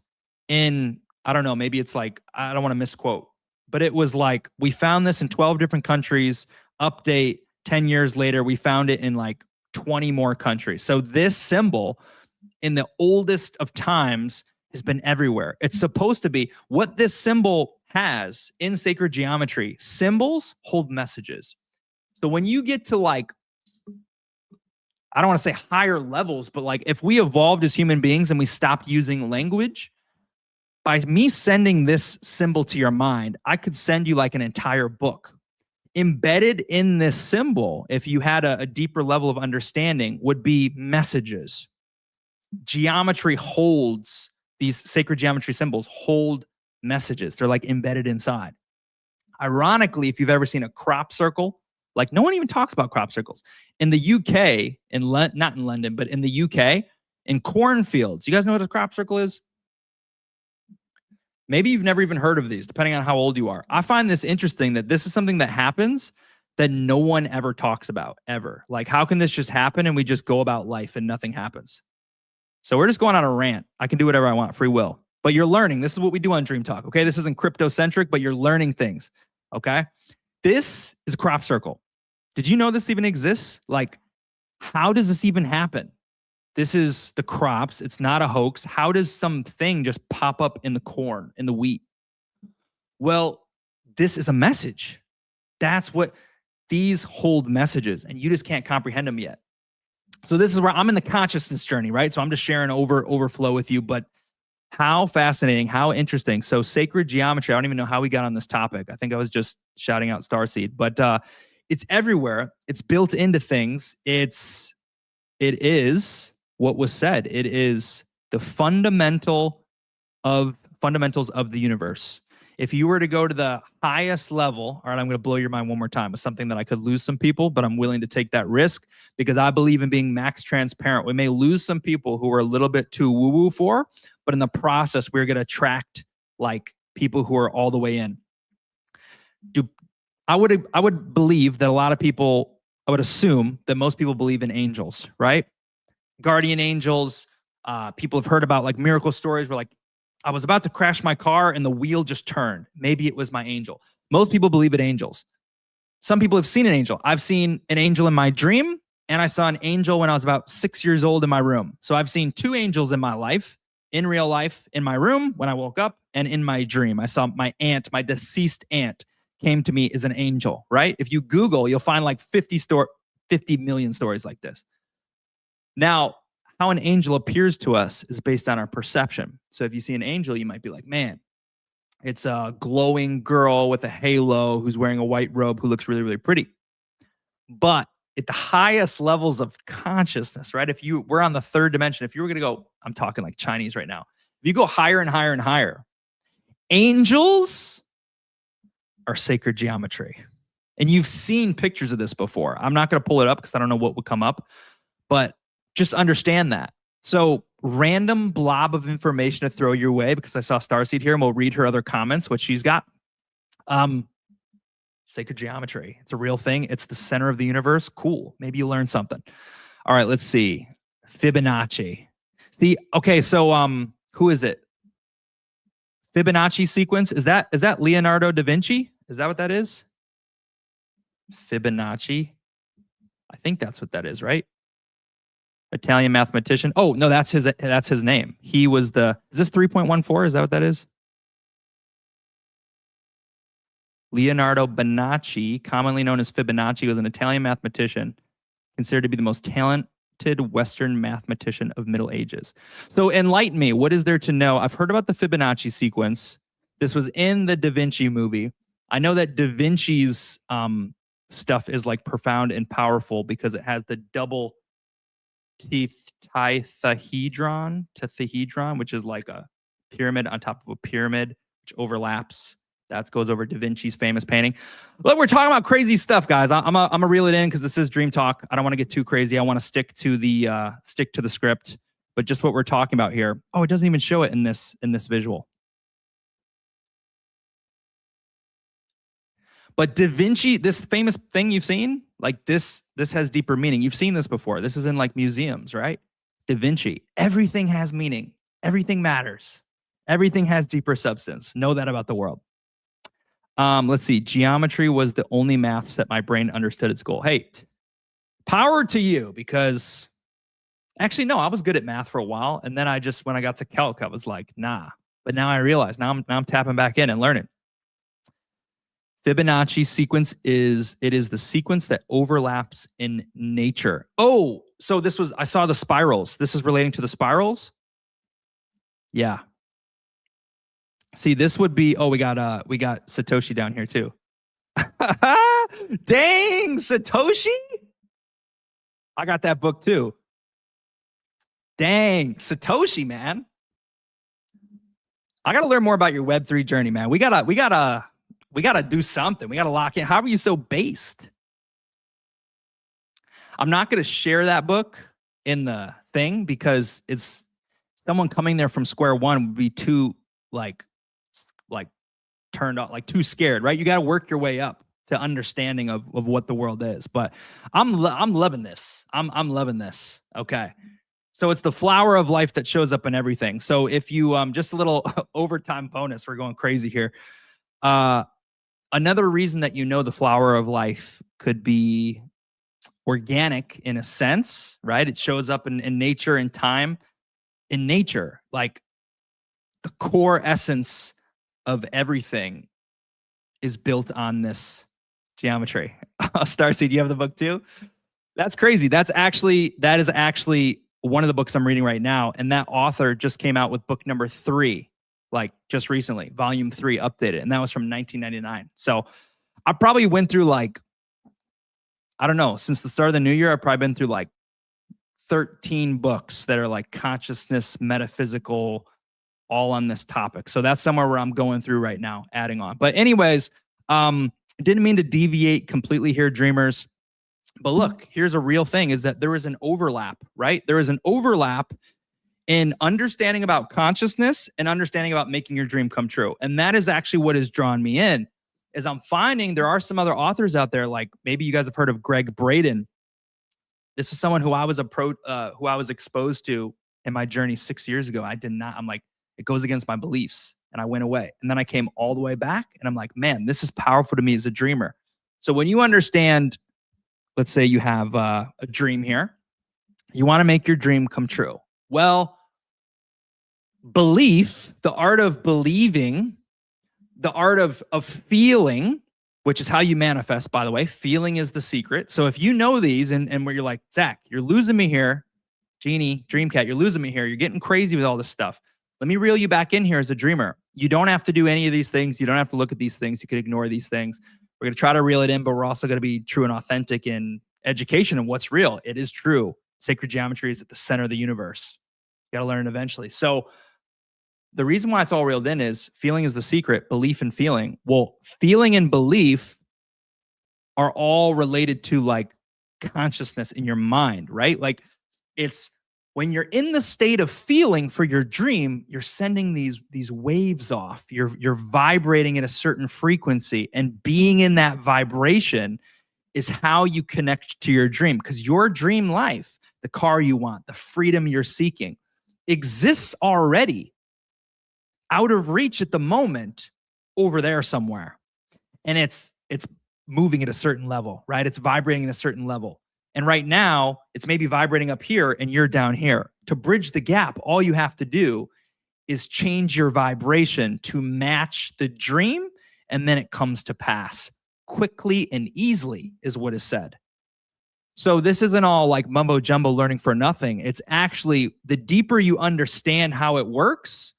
in, I don't know, maybe it's like, I don't want to misquote, but it was like, we found this in 12 different countries, update 10 years later, we found it in like 20 more countries. So this symbol in the oldest of times has been everywhere. It's supposed to be what this symbol has in sacred geometry. Symbols hold messages. So when you get to like, I don't want to say higher levels, but like if we evolved as human beings and we stopped using language, by me sending this symbol to your mind, I could send you like an entire book. Embedded in this symbol, if you had a deeper level of understanding, would be messages. Geometry holds, these sacred geometry symbols hold messages. They're like embedded inside. Ironically, if you've ever seen a crop circle, like no one even talks about crop circles. In the UK, not in London, but in the UK, in cornfields, you guys know what a crop circle is? Maybe you've never even heard of these, depending on how old you are. I find this interesting that this is something that happens that no one ever talks about, ever. Like, how can this just happen and we just go about life and nothing happens? So we're just going on a rant. I can do whatever I want, free will. But you're learning. This is what we do on Dream Talk, okay? This isn't crypto-centric, but you're learning things, okay? This is a crop circle. Did you know this even exists? Like, how does this even happen? This is the crops. It's not a hoax. How does something just pop up in the corn, in the wheat? Well, this is a message. That's what these hold messages, and you just can't comprehend them yet. So this is where I'm in the consciousness journey, right? So I'm just sharing overflow with you, but how fascinating, how interesting. So sacred geometry, I don't even know how we got on this topic. I think I was just shouting out starseed, but it's everywhere. It's built into things. It is what was said. It is the fundamentals of the universe. If you were to go to the highest level, all right, I'm going to blow your mind one more time with something that I could lose some people, but I'm willing to take that risk because I believe in being max transparent. We may lose some people who are a little bit too woo-woo for, but in the process, we're going to attract like people who are all the way in. I would believe that a lot of people, I would assume that most people believe in angels, right? Guardian angels. People have heard about like miracle stories where like, I was about to crash my car and the wheel just turned. Maybe it was my angel. Most people believe in angels. Some people have seen an angel. I've seen an angel in my dream, and I saw an angel when I was about 6 years old in my room. So I've seen two angels in my life, in real life, in my room when I woke up, and in my dream. I saw my aunt, my deceased aunt, came to me as an angel, right? If you Google, you'll find like 50 million stories like this. Now, how an angel appears to us is based on our perception. So if you see an angel, you might be like, man, it's a glowing girl with a halo who's wearing a white robe who looks really, really pretty. But at the highest levels of consciousness, right? If we're on the third dimension, if you were going to go, I'm talking like Chinese right now. If you go higher and higher and higher, angels are sacred geometry. And you've seen pictures of this before. I'm not going to pull it up because I don't know what would come up, but just understand that. So random blob of information to throw your way, because I saw Starseed here and we'll read her other comments, what she's got. Sacred geometry. It's a real thing. It's the center of the universe. Cool. Maybe you learned something. All right, let's see. Fibonacci. See, okay, so who is it? Fibonacci sequence. Is that Leonardo da Vinci? Is that what that is? Fibonacci. I think that's what that is, right? Italian mathematician. Oh, no, that's his name. He was is this 3.14? Is that what that is? Leonardo Bonacci, commonly known as Fibonacci, was an Italian mathematician considered to be the most talented Western mathematician of Middle Ages. So enlighten me. What is there to know? I've heard about the Fibonacci sequence. This was in the Da Vinci movie. I know that Da Vinci's stuff is like profound and powerful because it has the double tetrahedron, which is like a pyramid on top of a pyramid, which overlaps. That goes over Da Vinci's famous painting. Look, we're talking about crazy stuff, guys. I'm gonna reel it in because this is Dream Talk. I don't want to get too crazy. I want to stick to the script, but just what we're talking about here. Oh, it doesn't even show it in this visual. But Da Vinci, this famous thing you've seen, like this has deeper meaning. You've seen this before. This is in like museums, right? Da Vinci. Everything has meaning. Everything matters. Everything has deeper substance. Know that about the world. Let's see. Geometry was the only maths that my brain understood at school. Hey, power to you, because actually, no, I was good at math for a while. And then when I got to calc, I was like, nah. But now I realize, now I'm tapping back in and learning. Fibonacci sequence is the sequence that overlaps in nature. Oh, so I saw the spirals. This is relating to the spirals? Yeah. See, this would be, we got Satoshi down here too. Dang, Satoshi? I got that book too. Dang, Satoshi, man. I got to learn more about your Web3 journey, man. We gotta do something. We gotta lock in. How are you so based? I'm not gonna share that book in the thing because it's someone coming there from square one would be too like turned off, like too scared, right? You got to work your way up to understanding of what the world is. But I'm loving this. I'm loving this. Okay. So it's the flower of life that shows up in everything. So if you just a little overtime bonus, we're going crazy here. Another reason that the flower of life could be organic in a sense, right? It shows up in nature and time. In nature, like the core essence of everything is built on this geometry. Starseed, you have the book too? That's crazy. That is actually one of the books I'm reading right now. And that author just came out with book number 3, like just recently, volume 3 updated. And that was from 1999. So I probably went through like, I don't know, since the start of the new year, I've probably been through like 13 books that are like consciousness, metaphysical, all on this topic. So that's somewhere where I'm going through right now, adding on. But anyways, didn't mean to deviate completely here, dreamers. But look, here's a real thing, is that there is an overlap, right? There is an overlap in understanding about consciousness and understanding about making your dream come true. And that is actually what has drawn me in, is I'm finding there are some other authors out there, like maybe you guys have heard of Greg Braden. This is someone who I was exposed to in my journey 6 years ago. I'm like, it goes against my beliefs. And I went away. And then I came all the way back. And I'm like, man, this is powerful to me as a dreamer. So when you understand, let's say you have a dream here, you want to make your dream come true. Well, belief, the art of believing, the art of feeling, which is how you manifest, by the way. Feeling is the secret. So if you know these and where you're like, Zach, you're losing me here. Genie, Dreamcat, you're losing me here. You're getting crazy with all this stuff. Let me reel you back in here as a dreamer. You don't have to do any of these things. You don't have to look at these things. You could ignore these things. We're going to try to reel it in, but we're also going to be true and authentic in education and what's real. It is true. Sacred geometry is at the center of the universe. You got to learn it eventually. So the reason why it's all reeled in is feeling is the secret, belief and feeling. Well, feeling and belief are all related to like consciousness in your mind, right? Like it's when you're in the state of feeling for your dream, you're sending these waves off. You're vibrating at a certain frequency, and being in that vibration is how you connect to your dream, because your dream life, the car you want, the freedom you're seeking, exists already out of reach at the moment over there somewhere. And it's moving at a certain level, right? It's vibrating at a certain level. And right now, it's maybe vibrating up here and you're down here. To bridge the gap, all you have to do is change your vibration to match the dream, and then it comes to pass quickly and easily, is what is said. So this isn't all like mumbo jumbo learning for nothing. It's actually, the deeper you understand how it works,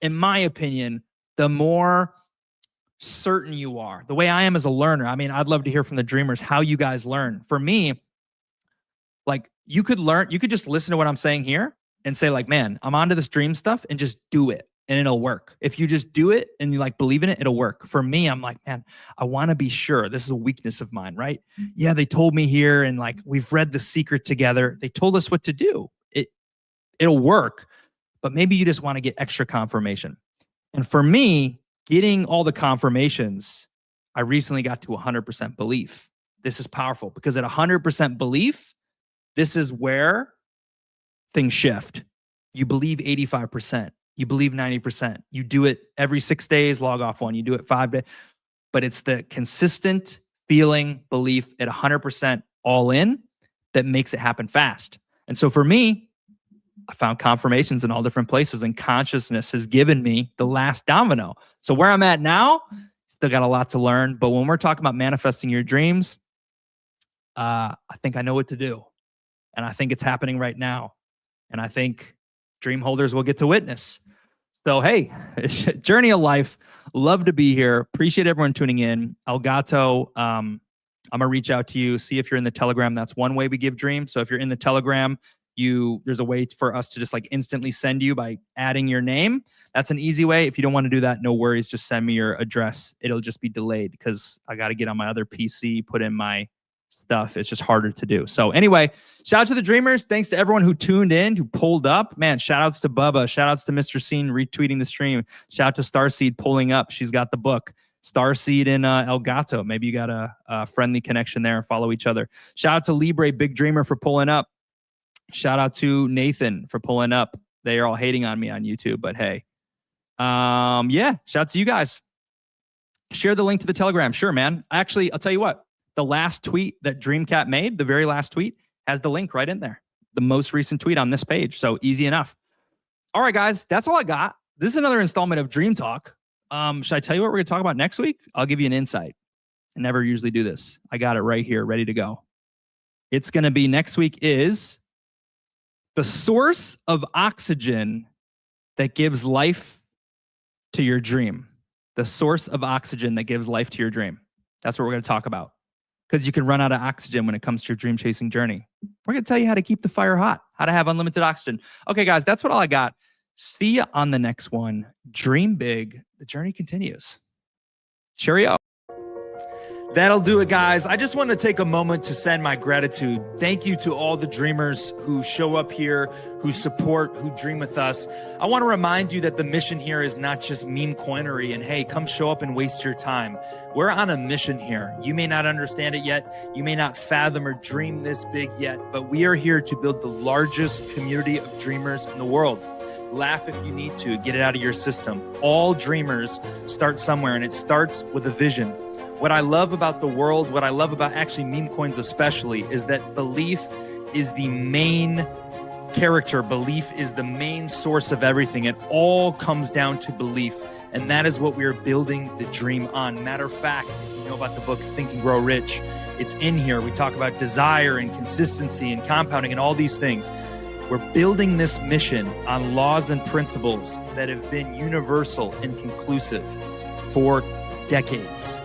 in my opinion, the more certain you are. The way I am as a learner, I mean, I'd love to hear from the dreamers how you guys learn. For me, like you could just listen to what I'm saying here and say like, man, I'm onto this dream stuff, and just do it and it'll work. If you just do it and you like believe in it, it'll work. For me, I'm like, man, I want to be sure. This is a weakness of mine, right? Yeah, they told me here, and like we've read The Secret together. They told us what to do. It'll work, but maybe you just want to get extra confirmation. And for me, getting all the confirmations, I recently got to 100% belief. This is powerful, because at 100% belief, this is where things shift. You believe 85%. You believe 90%. You do it every 6 days, log off one. You do it 5 days. But it's the consistent feeling, belief at 100% all in that makes it happen fast. And so for me, I found confirmations in all different places, and consciousness has given me the last domino. So where I'm at now, still got a lot to learn. But when we're talking about manifesting your dreams, I think I know what to do. And I think it's happening right now. And I think dream holders will get to witness. So, hey, journey of life. Love to be here. Appreciate everyone tuning in. Elgato, I'm going to reach out to you, see if you're in the Telegram. That's one way we give dreams. So if you're in the Telegram, there's a way for us to just like instantly send you by adding your name. That's an easy way. If you don't want to do that, no worries. Just send me your address. It'll just be delayed because I got to get on my other PC, put in my stuff. It's just harder to do. So anyway, shout out to the dreamers. Thanks to everyone who tuned in, who pulled up. Man, shout outs to Bubba. Shout outs to Mr. Scene retweeting the stream. Shout out to Starseed pulling up. She's got the book. Starseed and Elgato. Maybe you got a friendly connection there and follow each other. Shout out to Libre, Big Dreamer, for pulling up. Shout out to Nathan for pulling up. They are all hating on me on YouTube, but hey. Yeah, shout out to you guys. Share the link to the Telegram. Sure, man. Actually, I'll tell you what. The last tweet that Dreamcat made, the very last tweet, has the link right in there. The most recent tweet on this page. So easy enough. All right, guys, that's all I got. This is another installment of Dream Talk. Should I tell you what we're going to talk about next week? I'll give you an insight. I never usually do this. I got it right here, ready to go. It's going to be next week is the source of oxygen that gives life to your dream. The source of oxygen that gives life to your dream. That's what we're going to talk about. Because you can run out of oxygen when it comes to your dream chasing journey. We're going to tell you how to keep the fire hot, how to have unlimited oxygen. Okay, guys, that's what all I got. See you on the next one. Dream big. The journey continues. Cheerio. That'll do it, guys. I just want to take a moment to send my gratitude. Thank you to all the dreamers who show up here, who support, who dream with us. I want to remind you that the mission here is not just meme coinery and, hey, come show up and waste your time. We're on a mission here. You may not understand it yet. You may not fathom or dream this big yet, but we are here to build the largest community of dreamers in the world. Laugh if you need to. Get it out of your system. All dreamers start somewhere, and it starts with a vision. What I love about the world, what I love about actually meme coins especially, is that belief is the main character. Belief is the main source of everything. It all comes down to belief. And that is what we are building the dream on. Matter of fact, if you know about the book Think and Grow Rich, it's in here. We talk about desire and consistency and compounding and all these things. We're building this mission on laws and principles that have been universal and conclusive for decades.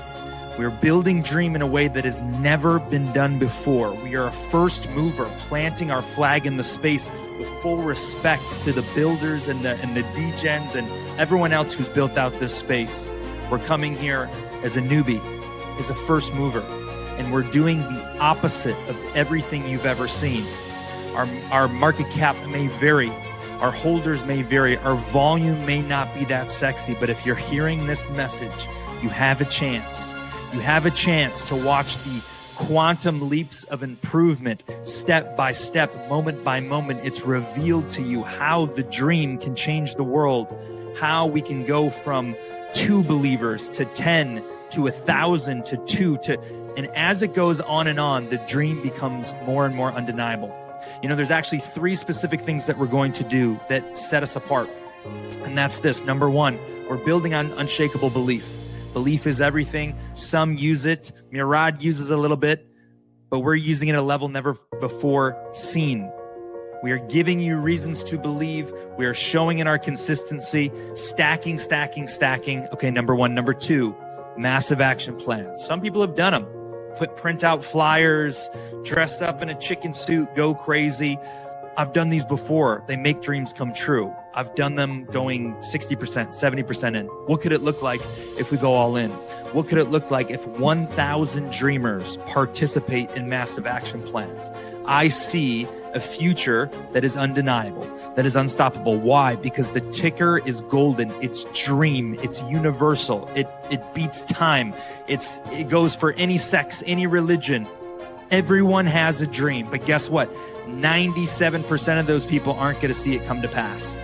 We're building dream in a way that has never been done before. We are a first mover, planting our flag in the space with full respect to the builders and the degens and everyone else who's built out this space. We're coming here as a newbie, as a first mover. and we're doing the opposite of everything you've ever seen. Our market cap may vary. Our holders may vary. Our volume may not be that sexy, but if you're hearing this message, you have a chance. You have a chance to watch the quantum leaps of improvement, step by step, moment by moment. It's revealed to you how the dream can change the world, how we can go from 2 believers to 10 to 1,000 to 2 to, and as it goes on and on, the dream becomes more and more undeniable. You know, there's actually 3 specific things that we're going to do that set us apart. And that's this. Number 1, we're building on unshakable belief. Belief is everything. Some use it. Murad uses a little bit, but we're using it at a level never before seen. We are giving you reasons to believe. We are showing in our consistency, stacking. Okay, number 1. Number 2, massive action plans. Some people have done them. Print out flyers, dress up in a chicken suit, go crazy. I've done these before. They make dreams come true. I've done them going 60%, 70% in. What could it look like if we go all in? What could it look like if 1,000 dreamers participate in massive action plans? I see a future that is undeniable, that is unstoppable. Why? Because the ticker is golden. It's dream. It's universal. It beats time. It goes for any sex, any religion. Everyone has a dream. But guess what? 97% of those people aren't going to see it come to pass.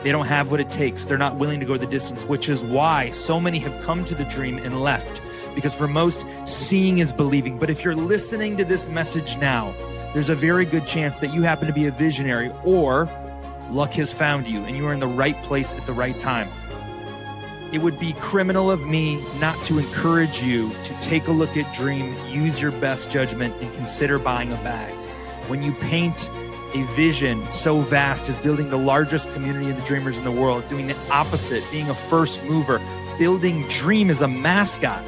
They don't have what it takes. They're not willing to go the distance, which is why so many have come to the dream and left. Because for most, seeing is believing. But if you're listening to this message now, there's a very good chance that you happen to be a visionary, or luck has found you and you are in the right place at the right time. It would be criminal of me not to encourage you to take a look at Dream, use your best judgment, and consider buying a bag. When you paint a vision so vast as building the largest community of the dreamers in the world, doing the opposite, being a first mover, building Dream as a mascot.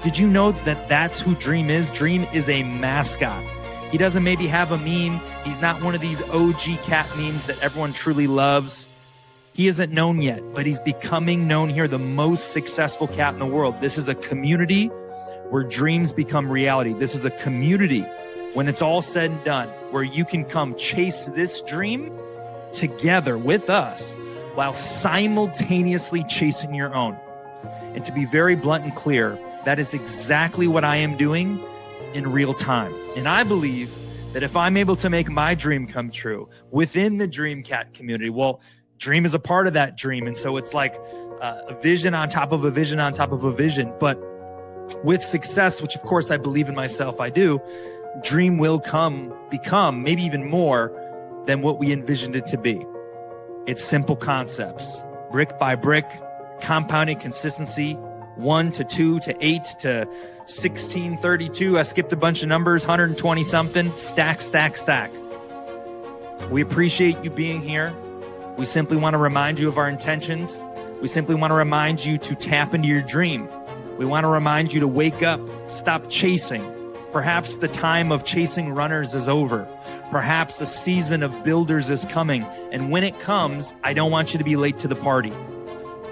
Did you know that that's who Dream is? Dream is a mascot. He doesn't maybe have a meme. He's not one of these OG cat memes that everyone truly loves. He isn't known yet, but he's becoming known here, the most successful cat in the world. This is a community where dreams become reality. This is a community, when it's all said and done, where you can come chase this dream together with us while simultaneously chasing your own. And to be very blunt and clear, that is exactly what I am doing in real time. And I believe that if I'm able to make my dream come true within the Dream Cat community, well, Dream is a part of that dream. And so it's like a vision on top of a vision on top of a vision. But with success, which of course I believe in myself, I do, Dream will become maybe even more than what we envisioned it to be. It's simple concepts, brick by brick, compounding consistency, 1 to 2 to 8 to 1632. I skipped a bunch of numbers, 120 something, stack. We appreciate you being here. We simply want to remind you of our intentions. We simply want to remind you to tap into your dream. We want to remind you to wake up, stop chasing. Perhaps the time of chasing runners is over. Perhaps a season of builders is coming. And when it comes, I don't want you to be late to the party.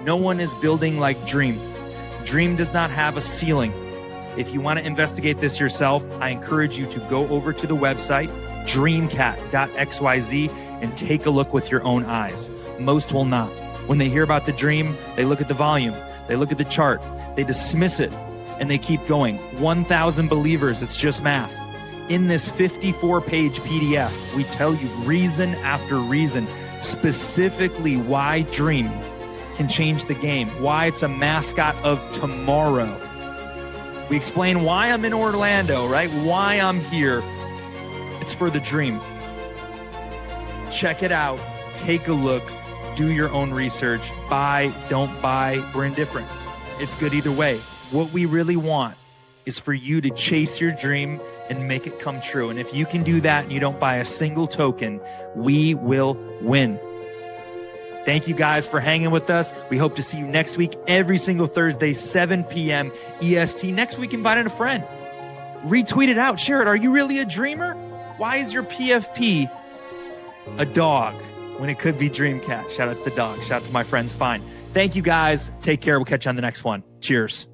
No one is building like Dream. Dream does not have a ceiling. If you want to investigate this yourself, I encourage you to go over to the website, dreamcat.xyz, and take a look with your own eyes. Most will not. When they hear about the dream, they look at the volume, they look at the chart, they dismiss it, and they keep going. 1,000 believers, it's just math. In this 54-page PDF, we tell you reason after reason, specifically why Dream can change the game, why it's a mascot of tomorrow. We explain why I'm in Orlando, right? Why I'm here. It's for the dream. Check it out. Take a look. Do your own research. Buy, don't buy. We're indifferent. It's good either way. What we really want is for you to chase your dream and make it come true. And if you can do that and you don't buy a single token, we will win. Thank you guys for hanging with us. We hope to see you next week, every single Thursday, 7 p.m. EST. Next week, invite in a friend. Retweet it out. Share it. Are you really a dreamer? Why is your PFP a dog when it could be Dreamcat? Shout out to the dog. Shout out to my friends. Fine. Thank you guys. Take care. We'll catch you on the next one. Cheers.